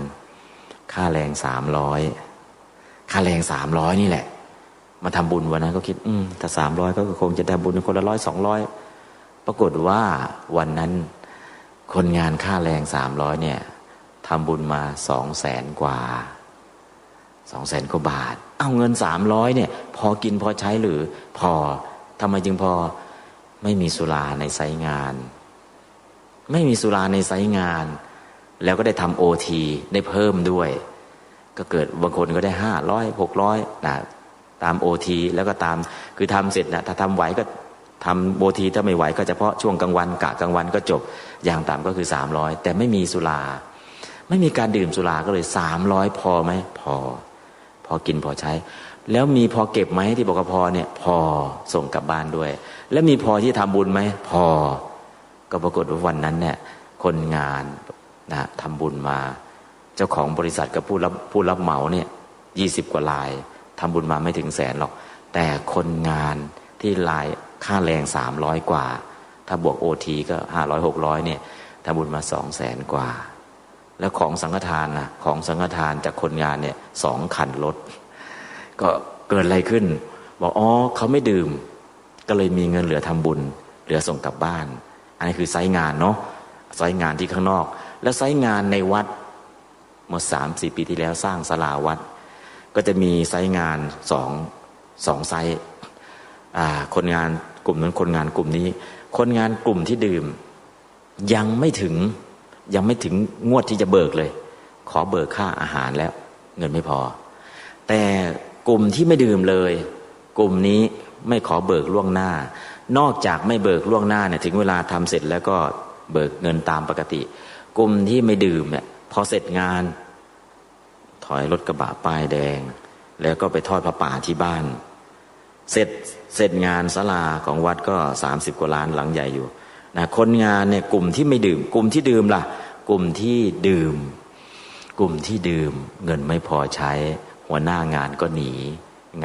ค่าแรง300นี่แหละมาทำบุญวันนั้นก็คิดถ้า300ก็คงจะทำบุญคนละ100-200ปรากฏว่าวันนั้น คนงานค่าแรง300เนี่ยทำบุญมา200,000 กว่า200,000 กว่าบาทเอาเงิน300เนี่ยพอกินพอใช้หรือพอทำไมจึงพอไม่มีสุราในไซต์งานไม่มีสุราในไซต์งานแล้วก็ได้ทำ OT ได้เพิ่มด้วยก็เกิดบางคนก็ได้500 600นะตาม OT แล้วก็ตามคือทำเสร็จนะถ้าทำไหวก็ทำ OT ถ้าไม่ไหวก็เฉพาะช่วงกลางวันกะกลางวันก็จบอย่างต่ำก็คือ300แต่ไม่มีสุราไม่มีการดื่มสุราก็เลย300พอไหมพอกินพอใช้แล้วมีพอเก็บไหมที่บอกว่าพอเนี่ยพอส่งกลับบ้านด้วยแล้วมีพอที่ทำบุญไหมพอก็ปรากฏว่าวันนั้นเนี่ยคนงานนะทำบุญมาเจ้าของบริษัทกับผู้รับเหมาเนี่ย20 กว่ารายทำบุญมาไม่ถึง100,000หรอกแต่คนงานที่รายค่าแรง300 กว่าถ้าบวก OT ก็500 600เนี่ยทำบุญมา200,000 กว่าแล้วของสังฆทานนะของสังฆทานจากคนงานเนี่ย2 คันรถก็เกิดอะไรขึ้นบอกอ๋อเขาไม่ดื่มก็เลยมีเงินเหลือทำบุญเหลือส่งกลับบ้านอันนี้คือไซต์งานเนาะไซต์งานที่ข้างนอกแล้วไซต์งานในวัดเมื่อ 3-4 ปีที่แล้วสร้างศาลาวัดก็จะมีไซต์งานสองไซต์คนงานกลุ่มนั้นคนงานกลุ่มนี้คนงานกลุ่มที่ดื่มยังไม่ถึงงวดที่จะเบิกเลยขอเบิกค่าอาหารแล้วเงินไม่พอแต่กลุ่มที่ไม่ดื่มเลยกลุ่มนี้ไม่ขอเบิกล่วงหน้านอกจากไม่เบิกล่วงหน้าเนี่ยถึงเวลาทำเสร็จแล้วก็เบิกเงินตามปกติกลุ่มที่ไม่ดื่มเนี่ยพอเสร็จงานถอยรถกระบะป้ายแดงแล้วก็ไปทอดผ้าป่าที่บ้านเสร็จงานศาลาของวัดก็30 กว่าล้านหลังใหญ่อยู่นะคนงานเนี่ยกลุ่มที่ไม่ดื่มกลุ่มที่ดื่มล่ะกลุ่มที่ดื่มเงินไม่พอใช้หัวหน้างานก็หนี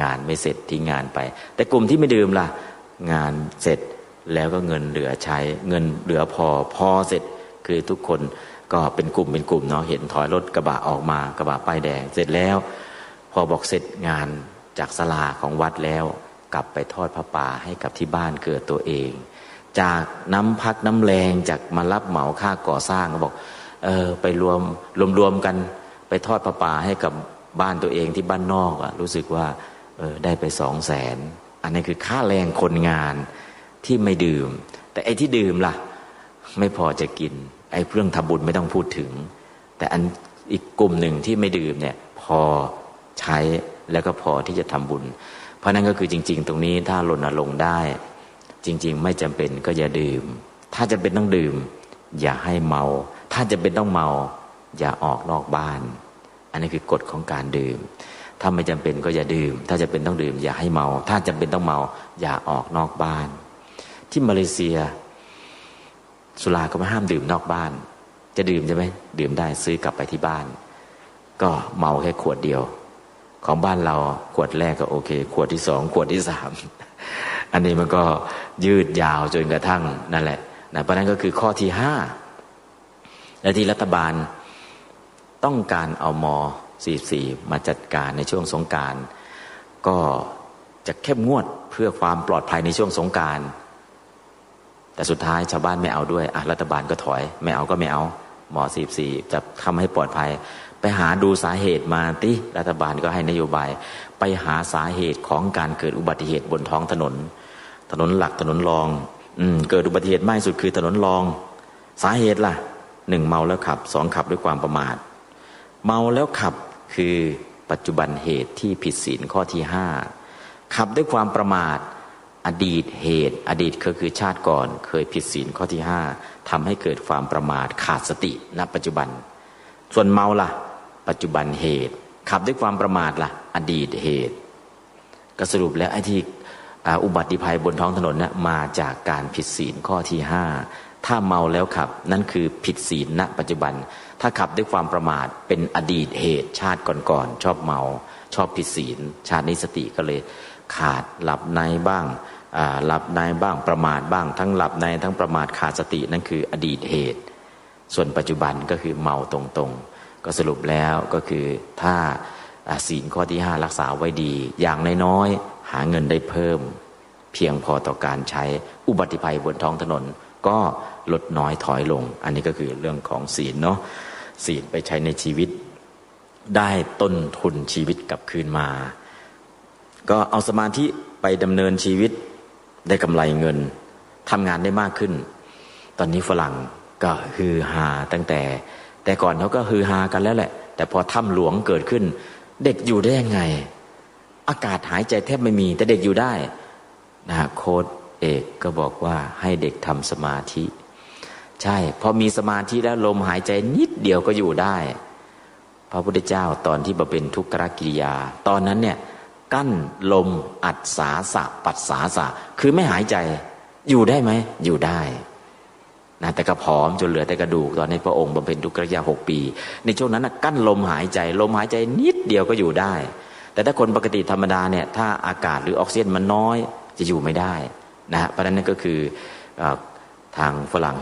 งานไม่เสร็จทิ้งงานไปแต่กลุ่มที่ไม่ดื่มล่ะงานเสร็จแล้วก็เงินเหลือใช้เงินเหลือพอเสร็จคือทุกคนก็เป็นกลุ่มเนาะเห็นถอยรถกระบะออกมากระบะป้ายแดงเสร็จแล้วพอบอกเสร็จงานจากศาลาของวัดแล้วกลับไปทอดผ้าป่าให้กับที่บ้านเกิดตัวเองจากน้ำพักน้ำแรงจากมารับเหมาค่าก่อสร้างก็บอกไปรวมกันไปทอดผ้าป่าให้กับบ้านตัวเองที่บ้านนอกรู้สึกว่าได้ไป200,000อันนี้คือค่าแรงคนงานที่ไม่ดื่มแต่ไอ้ที่ดื่มล่ะไม่พอจะกินไอ้เรื่องทำบุญไม่ต้องพูดถึงแต่อันอีกกลุ่มหนึ่งที่ไม่ดื่มเนี่ยพอใช้แล้วก็พอที่จะทำบุญเพราะนั้นก็คือจริงๆตรงนี้ถ้ารณรงค์ได้จริงๆไม่จำเป็นก็อย่าดื่มถ้าจำเป็นต้องดื่มอย่าให้เมาถ้าจำเป็นต้องเมาอย่าออกนอกบ้านอันนี้คือกฎของการดื่มถ้าไม่จำเป็นก็อย่าดื่มถ้าจำเป็นต้องดื่มอย่าให้เมาถ้าจำเป็นต้องเมาอย่าออกนอกบ้านที่มาเลเซียสุราก็ไม่ห้ามดื่มนอกบ้านจะดื่มใช่ไหมดื่มได้ซื้อกลับไปที่บ้านก็เมาแค่ขวดเดียวของบ้านเราขวดแรกก็โอเคขวดที่2ขวดที่3อันนี้มันก็ยืดยาวจนกระทั่งนั่นแหละนะเพราะนั้นก็คือข้อที่5และที่รัฐบาลต้องการเอาม.44มาจัดการในช่วงสงกรานต์ก็จะเข้มงวดเพื่อความปลอดภัยในช่วงสงกรานต์แต่สุดท้ายชาวบ้านไม่เอาด้วยรัฐบาลก็ถอยไม่เอาก็ไม่เอาม.44จะทำให้ปลอดภัยไปหาดูสาเหตุมารัฐบาลก็ให้นโยบายไปหาสาเหตุของการเกิดอุบัติเหตุบนท้องถนนหลักถนนรองเกิดอุบัติเหตุมากที่สุดคือถนนรองสาเหตุล่ะ1เมาแล้วขับ2ขับด้วยความประมาทเมาแล้วขับคือปัจจุบันเหตุที่ผิดศีลข้อที่5ขับด้วยความประมาทอดีตเหตุอดีตก็คือชาติก่อนเคยผิดศีลข้อที่5ทำให้เกิดความประมาทขาดสติณปัจจุบันส่วนเมาล่ะปัจจุบันเหตุขับด้วยความประมาทล่ะอดีตเหตุก็สรุปแล้วไอ้ที่อุบัติภัยบนท้องถนนน่ะมาจากการผิดศีลข้อที่5ถ้าเมาแล้วขับนั่นคือผิดศีลณปัจจุบันถ้าขับด้วยความประมาทเป็นอดีตเหตุชาติก่อนๆชอบเมาชอบผิดศีลชาตินี้สติก็เลยขาดหลับในบ้างหลับในบ้างประมาทบ้างทั้งหลับในทั้งประมาทขาดสตินั่นคืออดีตเหตุส่วนปัจจุบันก็คือเมาตรงๆก็สรุปแล้วก็คือถ้าศีลข้อที่5รักษาไว้ดีอย่างน้อยๆหาเงินได้เพิ่มเพียงพอต่อการใช้อุบัติภัยบนท้องถนน ก็ลดน้อยถอยลงอันนี้ก็คือเรื่องของศีลเนาะศีลไปใช้ในชีวิตได้ต้นทุนชีวิตกลับคืนมาก็เอาสมาธิไปดำเนินชีวิตได้กำไรเงินทำงานได้มากขึ้นตอนนี้ฝรั่งก็ฮือฮาตั้งแต่ก่อนเขาก็ฮือฮากันแล้วแหละแต่พอถ้ำหลวงเกิดขึ้นเด็กอยู่ได้ยังไงอากาศหายใจแทบไม่มีแต่เด็กอยู่ได้นะฮะโค้ชเอกก็บอกว่าให้เด็กทำสมาธิใช่พอมีสมาธิแล้วลมหายใจนิดเดียวก็อยู่ได้พระพุทธเจ้าตอนที่บำเพ็ญทุกขกิริยาตอนนั้นเนี่ยกั้นลมอัศสาสะปัสสาสะคือไม่หายใจอยู่ได้ไหมอยู่ได้นะแต่ก็ผอมจนเหลือแต่กระดูกตอนนี้พระองค์บำเพ็ญทุกขกิริยา6 ปีในช่วงนั้นกั้นลมหายใจนิดเดียวก็อยู่ได้แต่ถ้าคนปกติธรรมดาเนี่ยถ้าอากาศหรือออกซิเจนมันน้อยจะอยู่ไม่ได้นะเพราะฉะนั้นก็คือทางฝรั่ง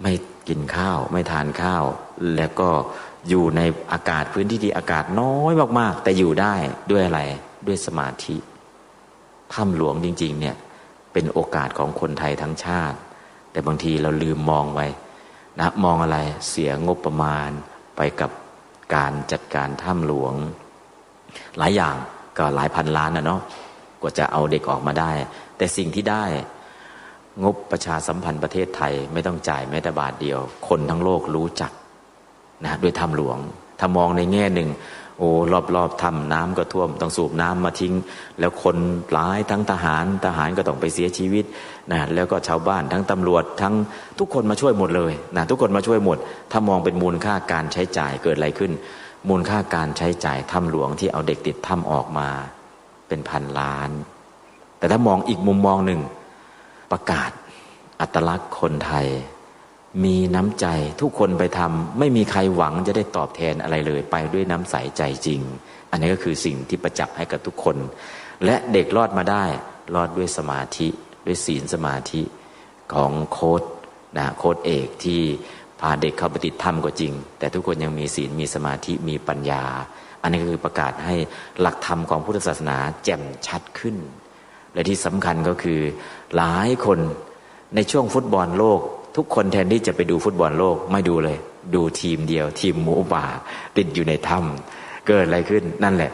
ไม่กินข้าวไม่ทานข้าวแล้วก็อยู่ในอากาศพื้นที่ที่อากาศน้อยมากๆแต่อยู่ได้ด้วยอะไรด้วยสมาธิถ้ำหลวงจริงๆเนี่ยเป็นโอกาสของคนไทยทั้งชาติแต่บางทีเราลืมมองไว้นะมองอะไรเสียงบประมาณไปกับการจัดการถ้ำหลวงหลายอย่างก็หลายพันล้านนะเนาะกว่าจะเอาเด็กออกมาได้แต่สิ่งที่ได้งบประชาสัมพันธ์ประเทศไทยไม่ต้องจ่ายแม้แต่บาทเดียวคนทั้งโลกรู้จักนะด้วยถ้ำหลวงถ้ามองในแง่หนึ่งรอบๆถ้ำน้ำก็ท่วมต้องสูบน้ำมาทิ้งแล้วคนหลายทั้งทหารก็ต้องไปเสียชีวิตนะแล้วก็ชาวบ้านทั้งตำรวจทั้งทุกคนมาช่วยหมดเลยนะทุกคนมาช่วยหมดถ้ามองเป็นมูลค่าการใช้จ่ายเกิดอะไรขึ้นมูลค่าการใช้จ่ายถ้ำหลวงที่เอาเด็กติดถ้ำออกมาเป็นพันล้านแต่ถ้ามองอีกมุมมองหนึ่งประกาศอัตลักษณ์คนไทยมีน้ำใจทุกคนไปทำไม่มีใครหวังจะได้ตอบแทนอะไรเลยไปด้วยน้ำใสใจจริงอันนี้ก็คือสิ่งที่ประจักษ์ให้กับทุกคนและเด็กรอดมาได้รอดด้วยสมาธิด้วยศีลสมาธิของโค้ชเอกที่พาเด็กเข้าไปติดถ้ำก็จริงแต่ทุกคนยังมีศีลมีสมาธิมีปัญญาอันนี้ก็คือประกาศให้หลักธรรมของพุทธศาสนาแจ่มชัดขึ้นและที่สำคัญก็คือหลายคนในช่วงฟุตบอลโลกทุกคนแทนที่จะไปดูฟุตบอลโลกไม่ดูเลยดูทีมเดียวทีมหมูป่าติดอยู่ในถ้ำเกิดอะไรขึ้นนั่นแหละ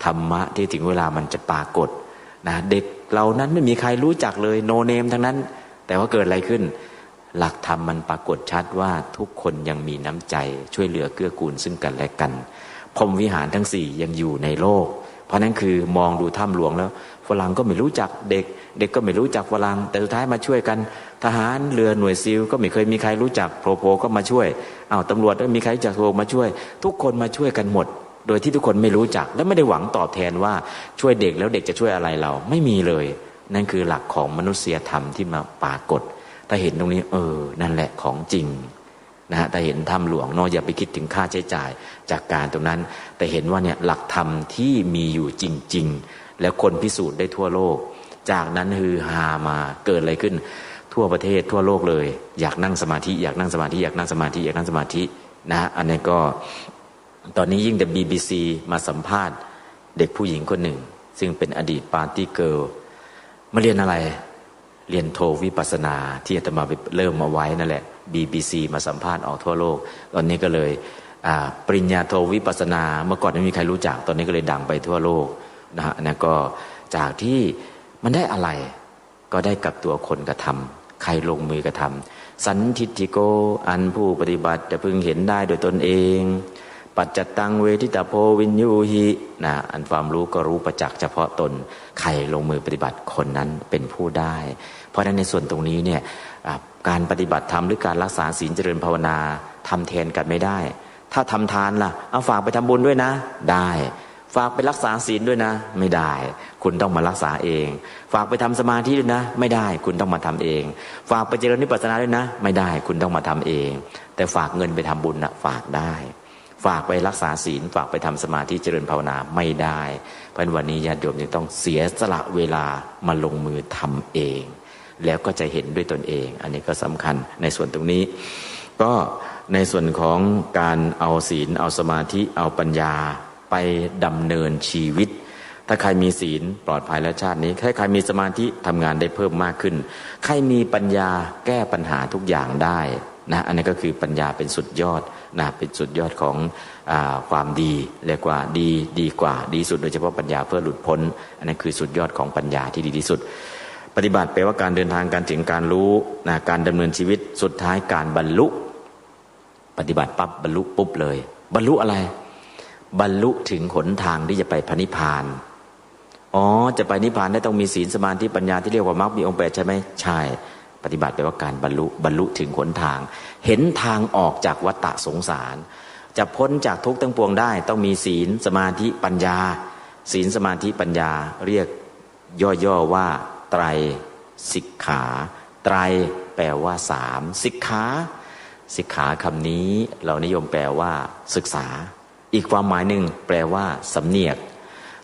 ธรรมะที่ถึงเวลามันจะปรากฏนะเด็กเหล่านั้นไม่มีใครรู้จักเลยโนเนมทั้งนั้นแต่ว่าเกิดอะไรขึ้นหลักธรรมมันปรากฏชัดว่าทุกคนยังมีน้ำใจช่วยเหลือเกื้อกูลซึ่งกันและกันพรหมวิหารทั้ง4ยังอยู่ในโลกเพราะนั้นคือมองดูถ้ำหลวงแล้วฝรั่งก็ไม่รู้จักเด็กก็ไม่รู้จักฝรั่งแต่สุดท้ายมาช่วยกันทหารเรือหน่วยซิลก็ไม่เคยมีใครรู้จักโผล่ก็มาช่วยตำรวจก็มีใครรู้จักโผล่มาช่วยทุกคนมาช่วยกันหมดโดยที่ทุกคนไม่รู้จักและไม่ได้หวังตอบแทนว่าช่วยเด็กแล้วเด็กจะช่วยอะไรเราไม่มีเลยนั่นคือหลักของมนุษยธรรมที่มาปรากฏถ้าเห็นตรงนี้นั่นแหละของจริงนะฮะแต่เห็นถ้ำหลวงอย่าไปคิดถึงค่าใช้จ่ายจากการตรงนั้นแต่เห็นว่าเนี่ยหลักธรรมที่มีอยู่จริงๆแล้วคนพิสูจน์ได้ทั่วโลกจากนั้นฮือฮามาเกิดอะไรขึ้นทั่วประเทศทั่วโลกเลยอยากนั่งสมาธิอยากนั่งสมาธิอยากนั่งสมาธิอยากนั่งสมาธินะอันนี้ก็ตอนนี้ยิ่งแต่ BBC มาสัมภาษณ์เด็กผู้หญิงคนหนึ่งซึ่งเป็นอดีตปาร์ตี้เกิร์ลมาเรียนอะไรเรียนโทวิปัสสนาที่อาตมาไปเริ่มมาไว้นั่นแหละ BBC มาสัมภาษณ์ออกทั่วโลกตอนนี้ก็เลยปริญญาโทวิปัสสนาเมื่อก่อนไม่มีใครรู้จักตอนนี้ก็เลยดังไปทั่วโลกนะฮะนั่นก็จากที่มันได้อะไรก็ได้กับตัวคนกระทำใครลงมือกระทำสันทิฏฐิโกอันผู้ปฏิบัติจะพึงเห็นได้โดยตนเองปัจจตังเวทิตาโพวินยูหินะอันความรู้ก็รู้ประจักษ์เฉพาะตนใครลงมือปฏิบัติคนนั้นเป็นผู้ได้เพราะฉะนั้นในส่วนตรงนี้เนี่ยการปฏิบัติธรรมหรือการรักษาศีลเจริญภาวนาทำแทนกันไม่ได้ถ้าทำทานล่ะเอาฝากไปทำบุญด้วยนะได้ฝากไปรักษาศีลด้วยนะไม่ได้คุณต้องมารักษาเองฝากไปทำสมาธิด้วยนะไม่ได้คุณต้องมาทำเองฝากไปเจริญวิปัสสนาด้วยนะไม่ได้คุณต้องมาทำเองแต่ฝากเงินไปทำบุญนะฝากได้ฝากไปรักษาศีลฝากไปทำสมาธิเจริญภาวนาไม่ได้เพราะวันนี้ญาติโยมจึงต้องเสียสละเวลามาลงมือทำเองแล้วก็จะเห็นด้วยตนเองอันนี้ก็สำคัญในส่วนตรงนี้ก็ในส่วนของการเอาศีลเอาสมาธิเอาปัญญาไปดำเนินชีวิต ถ้าใครมีศีลปลอดภัยแล้วชาตินี้ถ้าใครมีสมาธิทำงานได้เพิ่มมากขึ้นใครมีปัญญาแก้ปัญหาทุกอย่างได้นะอันนี้ก็คือปัญญาเป็นสุดยอดนะเป็นสุดยอดของความดีเรียกว่าดีกว่าดีสุดโดยเฉพาะปัญญาเพื่อหลุดพ้นอันนี้คือสุดยอดของปัญญาที่ดีที่สุดปฏิบัติแปลว่าการเดินทางการถึงการรู้นะการดำเนินชีวิตสุดท้ายการบรรลุปฏิบัติปั๊บบรรลุปุ๊บเลยบรรลุอะไรบรรลุถึงหนทางที่จะไปพระนิพพานจะไปนิพพานได้ต้องมีศีลสมาธิปัญญาที่เรียกว่ามรรคมีองค์8ใช่ไหมใช่ปฏิบัติแปลว่าการบรรลุถึงหนทางเห็นทางออกจากวัฏสงสารจะพ้นจากทุกข์ทั้งปวงได้ต้องมีศีลสมาธิปัญญาศีลสมาธิปัญญาเรียกย่อๆว่าไตรสิกขาไตรแปลว่า3สิกขาคำนี้เรานิยมแปลว่าศึกษาอีกความหมายหนึ่งแปลว่าสำเนียก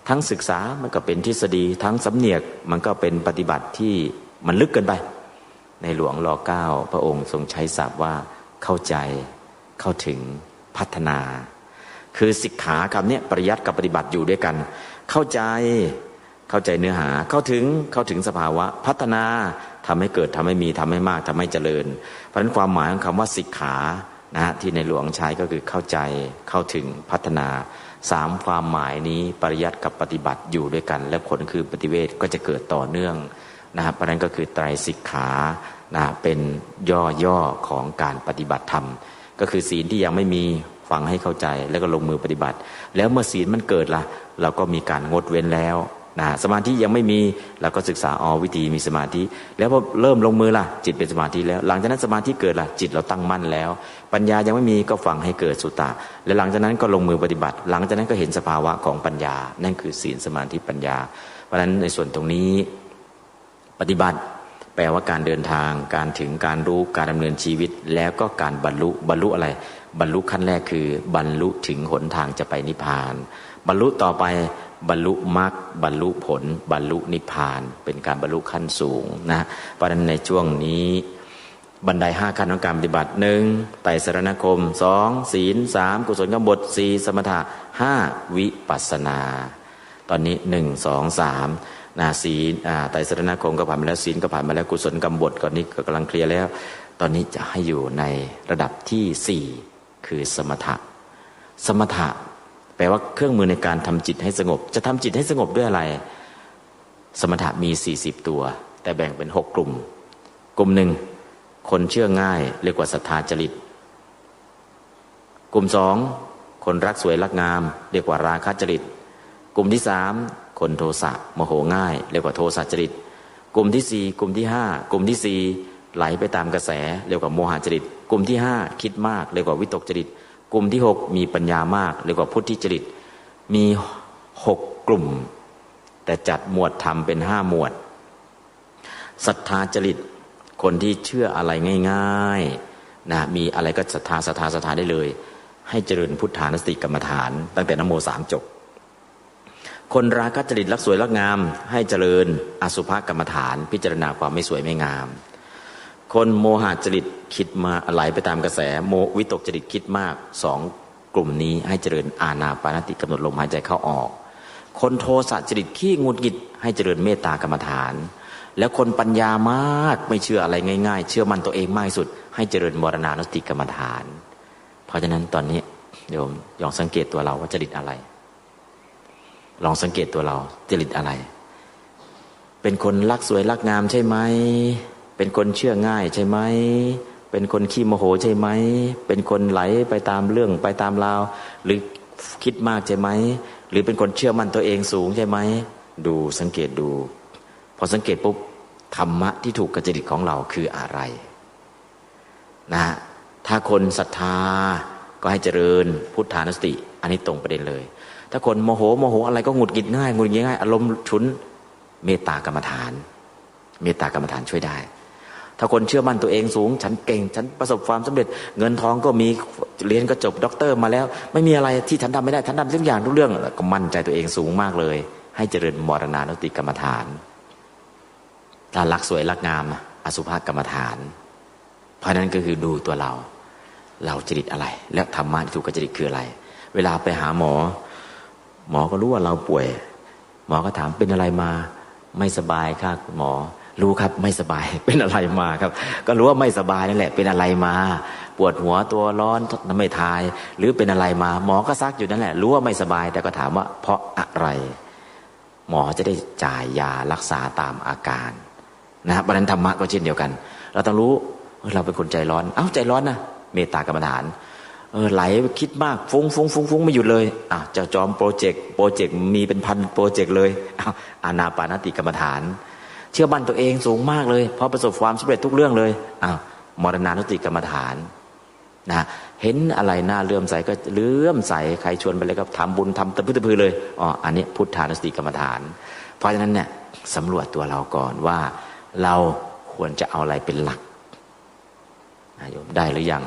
ทั้งศึกษามันก็เป็นทฤษฎีทั้งสำเนียกมันก็เป็นปฏิบัติที่มันลึกเกินไปในหลวงร.9 พระองค์ทรงใช้ศัพท์ว่าเข้าใจเข้าถึงพัฒนาคือสิกขาคำนี้ปริยัติกับปฏิบัติอยู่ด้วยกันเข้าใจเนื้อหาเข้าถึงสภาวะพัฒนาทำให้เกิดทำให้มีทำให้มากทำให้เจริญเพราะฉะนั้นความหมายของคำว่าสิกขานะที่ในหลวงใช้ก็คือเข้าใจเข้าถึงพัฒนา3ความหมายนี้ปริยัติกับปฏิบัติอยู่ด้วยกันและผลคือปฏิเวทก็จะเกิดต่อเนื่องนะครับเพราะนั้นก็คือไตรสิกขานะเป็นย่อของการปฏิบัติธรรมก็คือศีลที่ยังไม่มีฟังให้เข้าใจแล้วก็ลงมือปฏิบัติแล้วเมื่อศีลมันเกิดล่ะเราก็มีการงดเว้นแล้วนะสมาธิยังไม่มีเราก็ศึกษาวิธีมีสมาธิแล้วพอเริ่มลงมือล่ะจิตเป็นสมาธิแล้วหลังจากนั้นสมาธิเกิดล่ะจิตเราตั้งมั่นแล้วปัญญายังไม่มีก็ฟังให้เกิดสุตตะและหลังจากนั้นก็ลงมือปฏิบัติหลังจากนั้นก็เห็นสภาวะของปัญญานั่นคือศีลสมาธิปัญญาเพราะฉะนั้นในส่วนตรงนี้ปฏิบัติแปลว่าการเดินทางการถึงการรู้การดำเนินชีวิตแล้วก็การบรรลุอะไรบรรลุขั้นแรกคือบรรลุถึงหนทางจะไปนิพพานบรรลุต่อไปบรรลุมรรคบรรลุผลบรรลุนิพพานเป็นการบรรลุขั้นสูงนะเพราะฉะนั้นในช่วงนี้บันได5ขั้นของการปฏิบัติ1ไตรสรณคม2ศีล3กุศลกรรมบท4สมถะ5วิปัสสนาตอนนี้1 2 3ศีลไตรสรณคมก็ผ่านมาแล้วศีลก็ผ่านมาแล้วกุศลกรรมบทก่อนนี้ก็กำลังเคลียร์แล้วตอนนี้จะให้อยู่ในระดับที่4คือสมถะแปลว่าเครื่องมือในการทำจิตให้สงบจะทำจิตให้สงบด้วยอะไรสมถะมี40ตัวแต่แบ่งเป็น6กลุ่มหนึ่งคนเชื่อง่ายเรียกว่าศรัทธาจริตกลุ่ม2คนรักสวยรักงามเรียกว่าราคะจริตกลุ่มที่3คนโทสะโมโหง่ายเรียกว่าโทสะจริตกลุ่มที่4กลุ่มที่5กลุ่มที่4ไหลไปตามกระแสเรียกว่าโมหะจริตกลุ่มที่5คิดมากเรียกว่าวิตกจริตกลุ่มที่6มีปัญญามากเรียกว่าพุทธิจริตมี6กลุ่มแต่จัดหมวดธรรมเป็น5หมวดศรัทธาจริตคนที่เชื่ออะไรง่ายๆนะมีอะไรก็ศรัทธาได้เลยให้เจริญพุทธานุสติกรรมฐานตั้งแต่นะโม3จบคนราคะจริตรักสวยรักงามให้เจริญอสุภกรรมฐานพิจารณาความไม่สวยไม่งามคนโมหะจริตคิดมาไหลไปตามกระแสวิตกจริตคิดมาก2กลุ่มนี้ให้เจริญอานาปานสติกำหนดลมหายใจเข้าออกคนโทสะจริตขี้งุดหงิดให้เจริญเมตตากรรมฐานแล้วคนปัญญามากไม่เชื่ออะไรง่ายๆเชื่อมันตัวเองมากที่สุดให้เจริญมรณานุสติกรรมฐานเพราะฉะนั้นตอนนี้โยมลองสังเกตตัวเราว่าจริตอะไรลองสังเกตตัวเราจริตอะไรเป็นคนรักสวยรักงามใช่ไหมเป็นคนเชื่อง่ายใช่ไหมเป็นคนขี้โมโหใช่ไหมเป็นคนไหลไปตามเรื่องไปตามราวหรือคิดมากใช่ไหมหรือเป็นคนเชื่อมั่นตัวเองสูงใช่ไหมดูสังเกตดูพอสังเกตปุ๊บธรรมะที่ถูกกับจริตของเราคืออะไรนะถ้าคนศรัทธาก็ให้เจริญพุทธานุสติอันนี้ตรงประเด็นเลยถ้าคนโมโหอะไรก็หงุดหงิดง่ายอารมณ์ฉุนเมตตากรรมฐานช่วยได้ถ้าคนเชื่อมั่นตัวเองสูงฉันเก่งฉันประสบความสำเร็จเงินทองก็มีเรียนก็จบด็อกเตอร์มาแล้วไม่มีอะไรที่ฉันทำไม่ได้ฉันทำทุกอย่างทุกเรื่องก็มั่นใจตัวเองสูงมากเลยให้เจริญมรณานุสติกรรมฐานถ้ารักสวยรักงามอสุภกรรมฐานเพราะนั้นก็คือดูตัวเราจริตอะไรและธรรมะที่ถูกกับจริตคืออะไรเวลาไปหาหมอก็รู้ว่าเราป่วย หมอก็ถามเป็นอะไรมาไม่สบายค่ะหมอรู้ครับไม่สบายเป็นอะไรมาครับก็รู้ว่าไม่สบายนั่นแหละเป็นอะไรมาปวดหัวตัวร้อนไม่ทายหรือเป็นอะไรมาหมอก็ซักอยู่นั่นแหละรู้ว่าไม่สบายแต่ก็ถามว่าเพราะอะไรหมอจะได้จ่ายยารักษาตามอาการนะเพราะนั้นธรรมะก็เช่นเดียวกันเราต้องรู้เราเป็นคนใจร้อนใจร้อนนะเมตตากรรมฐานไหลคิดมากฟุ้งไม่หยุดเลยเจ้าจอมโปรเจกต์มีเป็นพันโปรเจกต์เลยอานาปานสติกรรมฐานเชื่อมั่นตัวเองสูงมากเลยเพราะประสบความสำเร็จทุกเรื่องเลยมรณานุสติกรรมฐานนะเห็นอะไรน่าเลื่อมใสก็เลื่อมใสใครชวนไปเลยก็ทำบุญทำตะพื้นตะพือเลยอันนี้พุทธานุสติกรรมฐานเพราะฉะนั้นเนี่ยสำรวจตัวเราก่อนว่าเราควรจะเอาอะไรเป็นหลักโยมได้หรือยัง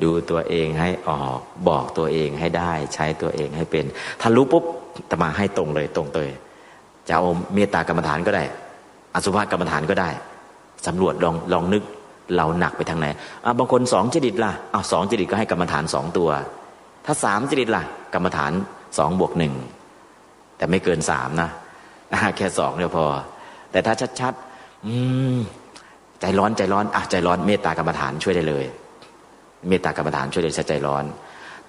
ดูตัวเองให้ออกบอกตัวเองให้ได้ใช้ตัวเองให้เป็นถ้ารู้ปุ๊บจะมาให้ตรงเลยจะเอาเมตตากรรมฐานก็ได้อสุภกรรมฐานก็ได้สำรวจลองนึกเราหนักไปทางไหนบางคน2 จริตล่ะ2 จริตก็ให้กรรมฐาน2 ตัวถ้า3 จริตล่ะกรรมฐาน2 บวก 1แต่ไม่เกิน3นะแค่2เดียวพอแต่ถ้าชัดๆใจร้อนใจร้อนเมตตากรรมฐานช่วยได้เลยเมตตากรรมฐานช่วยได้ใจร้อน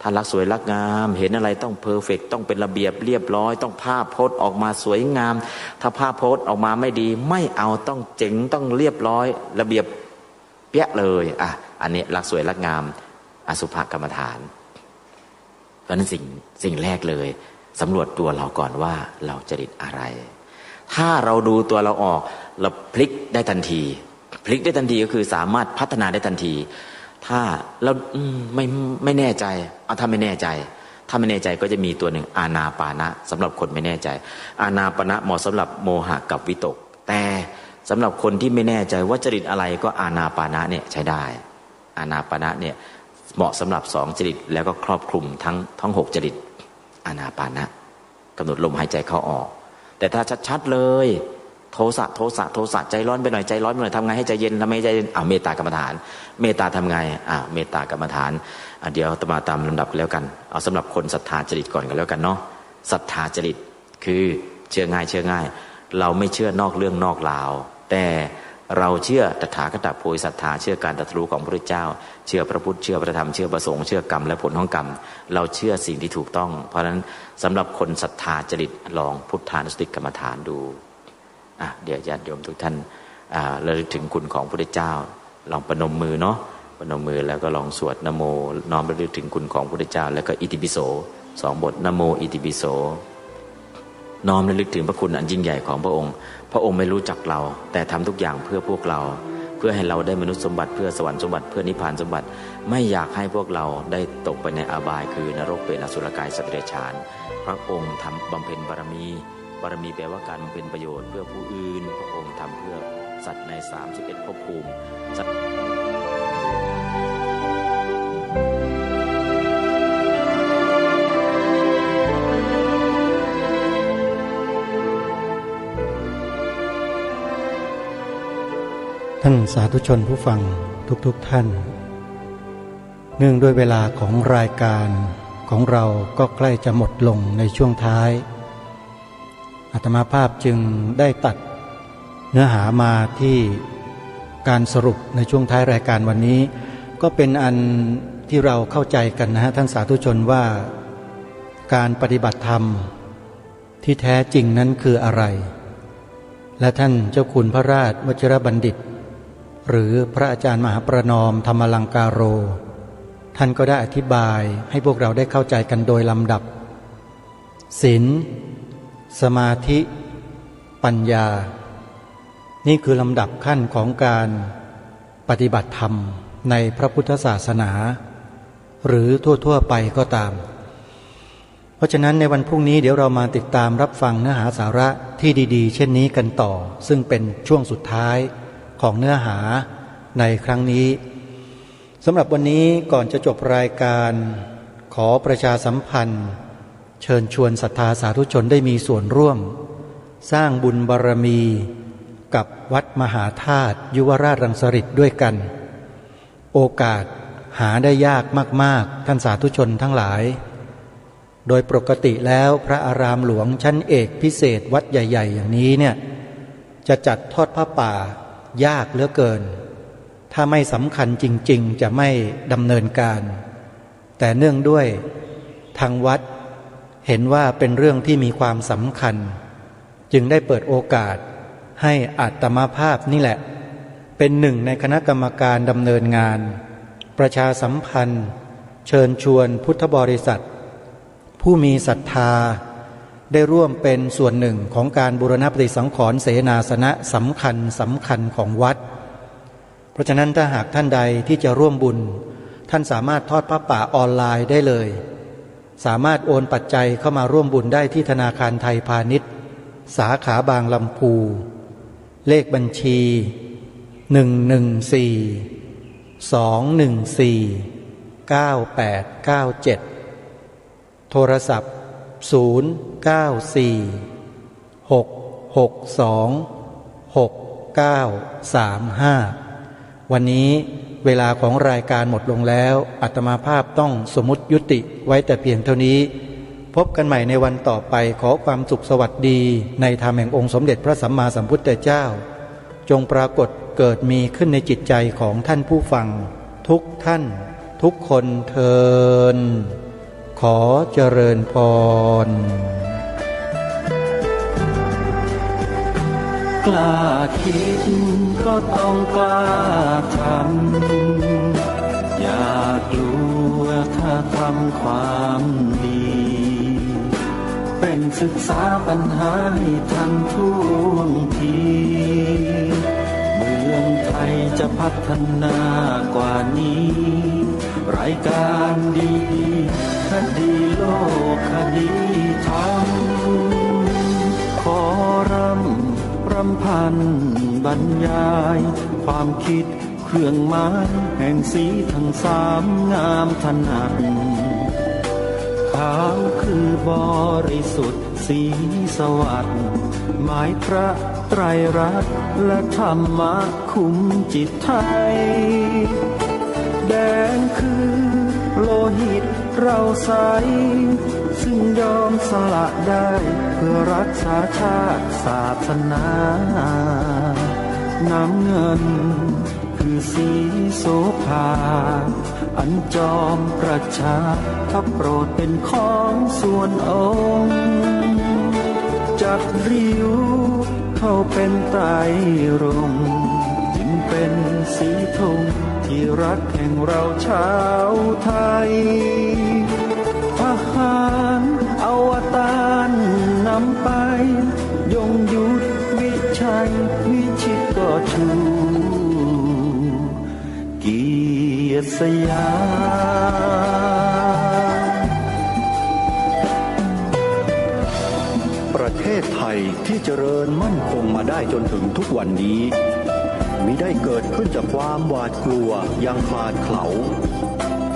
ถ้ารักสวยรักงามเห็นอะไรต้องเพอร์เฟกต์ต้องเป็นระเบียบเรียบร้อยต้องภาพโพสออกมาสวยงามถ้าภาพโพสออกมาไม่ดีไม่เอาต้องเจ๋งต้องเรียบร้อยระเบียบเปี้ยเลยอันนี้รักสวยรักงามอสุภกรรมฐานเพราะนั้นสิ่งแรกเลยสำรวจตัวเราก่อนว่าเราจริตอะไรถ้าเราดูตัวเราออกเราพลิกได้ทันทีก็คือสามารถพัฒนาได้ทันทีถ้าเราไม่แน่ใจถ้าไม่แน่ใจก็จะมีตัวหนึ่งอานาปานะสำหรับคนไม่แน่ใจอานาปานะเหมาะสำหรับโมหะกับวิตกแต่สำหรับคนที่ไม่แน่ใจว่าจริตอะไรก็อานาปานะเนี่ยใช้ได้อานาปานะเนี่ยเหมาะสำหรับ2 จริตแล้วก็ครอบคลุมทั้ง6 จริตอานาปานะกำหนดลมหายใจเข้าออกแต่ถ้าชัดๆเลยโทสะใจร้อนไปหน่อยทำไงให้ใจเย็นทำไงให้ใจเย็นเมตตากรรมฐานเมตตาทำไงเมตตากรรมฐานเดี๋ยวมาตามลำดับกันแล้วกันเอาสำหรับคนศรัทธาจริตก่อนกันแล้วกันเนาะศรัทธาจริตคือเชื่อง่ายเราไม่เชื่อนอกเรื่องนอกราวแต่เราเชื่อตถาคตโพธิศรัทธาเชื่อการตรัสรู้ของพระพุทธเจ้าเชื่อพระพุทธเชื่อพระธรรมเชื่อพระสงฆ์เชื่อกรรมและผลของกรรมเราเชื่อสิ่งที่ถูกต้องเพราะฉะนั้นสำหรับคนศรัทธาจริตลองพุทธานุสติกรรมฐานดูเดี๋ยวญาติโยมทุกท่านระลึกถึงคุณของพระพุทธเจ้าลองประนมมือเนาะประนมมือแล้วก็ลองสวดนะโมน้อมระลึกถึงคุณของพระพุทธเจ้าแล้วก็อิติปิโส2 บทนะโมอิติปิโสน้อมระลึกถึงพระคุณอันยิ่งใหญ่ของพระองค์ไม่รู้จักเราแต่ทำทุกอย่างเพื่อพวกเราเพื่อให้เราได้มนุษย์สมบัติเพื่อสวรรค์สมบัติเพื่อนิพพานสมบัติไม่อยากให้พวกเราได้ตกไปในอบายคือนรกเปรตอสุรกายสัตว์เดรัจฉานพระองค์ทำบำเพ็ญบารมีแปลว่าการบำเพ็ญประโยชน์เพื่อผู้อื่นพระองค์ทำเพื่อสัตว์ใน31ภพภูมิท่านสาธุชนผู้ฟังทุกท่านเนื่องด้วยเวลาของรายการของเราก็ใกล้จะหมดลงในช่วงท้ายอาตมาภาพจึงได้ตัดเนื้อหามาที่การสรุปในช่วงท้ายรายการวันนี้ก็เป็นอันที่เราเข้าใจกันนะฮะท่านสาธุชนว่าการปฏิบัติธรรมที่แท้จริงนั้นคืออะไรและท่านเจ้าคุณพระราชวชิรบัณฑิตหรือพระอาจารย์มหาประนอมธรรมลังการโรท่านก็ได้อธิบายให้พวกเราได้เข้าใจกันโดยลำดับศีลสมาธิปัญญานี่คือลำดับขั้นของการปฏิบัติธรรมในพระพุทธศาสนาหรือทั่วๆไปก็ตามเพราะฉะนั้นในวันพรุ่งนี้เดี๋ยวเรามาติดตามรับฟังเนื้อหาสาระที่ดีๆเช่นนี้กันต่อซึ่งเป็นช่วงสุดท้ายของเนื้อหาในครั้งนี้สำหรับวันนี้ก่อนจะจบรายการขอประชาสัมพันธ์เชิญชวนศรัทธาสาธุชนได้มีส่วนร่วมสร้างบุญบารมีกับวัดมหาธาตุยุวราชรังสฤษฎ์ด้วยกันโอกาสหาได้ยากมากๆท่านสาธุชนทั้งหลาย โดยปกติแล้วพระอารามหลวงชั้นเอกพิเศษวัดใหญ่ๆอย่างนี้เนี่ยจะจัดทอดผ้าป่ายากเหลือเกินถ้าไม่สำคัญจริงๆจะไม่ดำเนินการแต่เนื่องด้วยทางวัดเห็นว่าเป็นเรื่องที่มีความสำคัญจึงได้เปิดโอกาสให้อาตมาภาพนี่แหละเป็นหนึ่งในคณะกรรมการดำเนินงานประชาสัมพันธ์เชิญชวนพุทธบริษัทผู้มีศรัทธาได้ร่วมเป็นส่วนหนึ่งของการบูรณปฏิสังขรณ์เสนาสนะสำคัญของวัดเพราะฉะนั้นถ้าหากท่านใดที่จะร่วมบุญท่านสามารถทอดผ้าป่าออนไลน์ได้เลยสามารถโอนปัจจัยเข้ามาร่วมบุญได้ที่ธนาคารไทยพาณิชย์สาขาบางลำพูเลขบัญชี114-214-9897โทรศัพท์094-662-6935วันนี้เวลาของรายการหมดลงแล้วอาตมาภาพต้องสมมุติยุติไว้แต่เพียงเท่านี้พบกันใหม่ในวันต่อไปขอความสุขสวัสดีในธรรมแห่งองค์สมเด็จพระสัมมาสัมพุทธเจ้าจงปรากฏเกิดมีขึ้นในจิตใจของท่านผู้ฟังทุกท่านทุกคนเทินขอเจริญพรกล้าคิดก็ต้องกล้าทำอย่ากลัวถ้าทำความดีเป็นศึกษาปัญหาให้ทันท่วงทีเมืองไทยจะพัฒนากว่านี้รายการดีคดีโลกคดีธรรมขอรำพันบรรยายความคิดเครื่องหมายแห่งสีทั้งสามงามถนัดขาวคือบริสุทธิ์สีสวัสดิ์หมายพระไตรรัตน์และธรรมะคุ้มจิตไทยแดงคือโลหิตเราใสซึ่งยอมสละได้เพื่อรักษาชาติศาสนาน้ำเงินคือสีโสภาอันจอมประชาถ้าโปรดเป็นของส่วนองค์จัดริ้วเข้าเป็นไตรรงค์จึงเป็นสีธงที่รักแห่งเราชาวไทยทหารอวตารนำไปยงยุทธวิชัยวิชิตก็ชูเกียรติสยามประเทศไทยที่เจริญมั่นคงมาได้จนถึงทุกวันนี้มิได้เกิดขึ้นจากความหวาดกลัวอย่างคลาดเขลา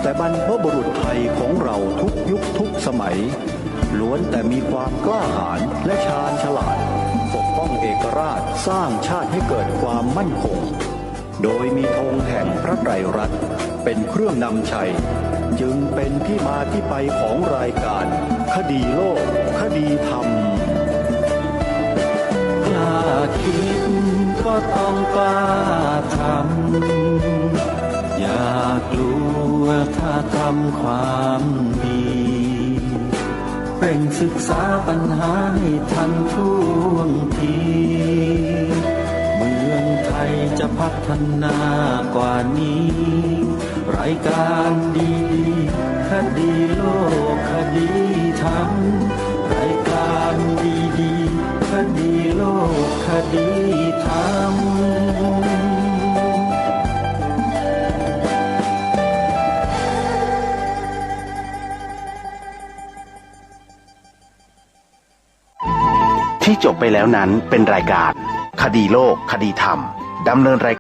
แต่บรรพบุรุษไทยของเราทุกยุคทุกสมัยล้วนแต่มีความกล้าหาญและชาญฉลาดปกป้องเอกราชสร้างชาติให้เกิดความมั่นคงโดยมีธงแห่งพระไตรรัตน์เป็นเครื่องนำชัยจึงเป็นที่มาที่ไปของรายการคดีโลกคดีธรรมกล้าคิดก็ต้องกล้าทำอย่ากลัวถ้าทำความดีเร่งศึกษาปัญหาให้ทันท่วงทีเมืองไทยจะพัฒนากว่านี้รายการดีคดีโลกคดีธรรมรายการดีคดีโลกคดีธรรมที่จบไปแล้วนั้นเป็นรายการคดีโลกคดีธรรมดำเนินราย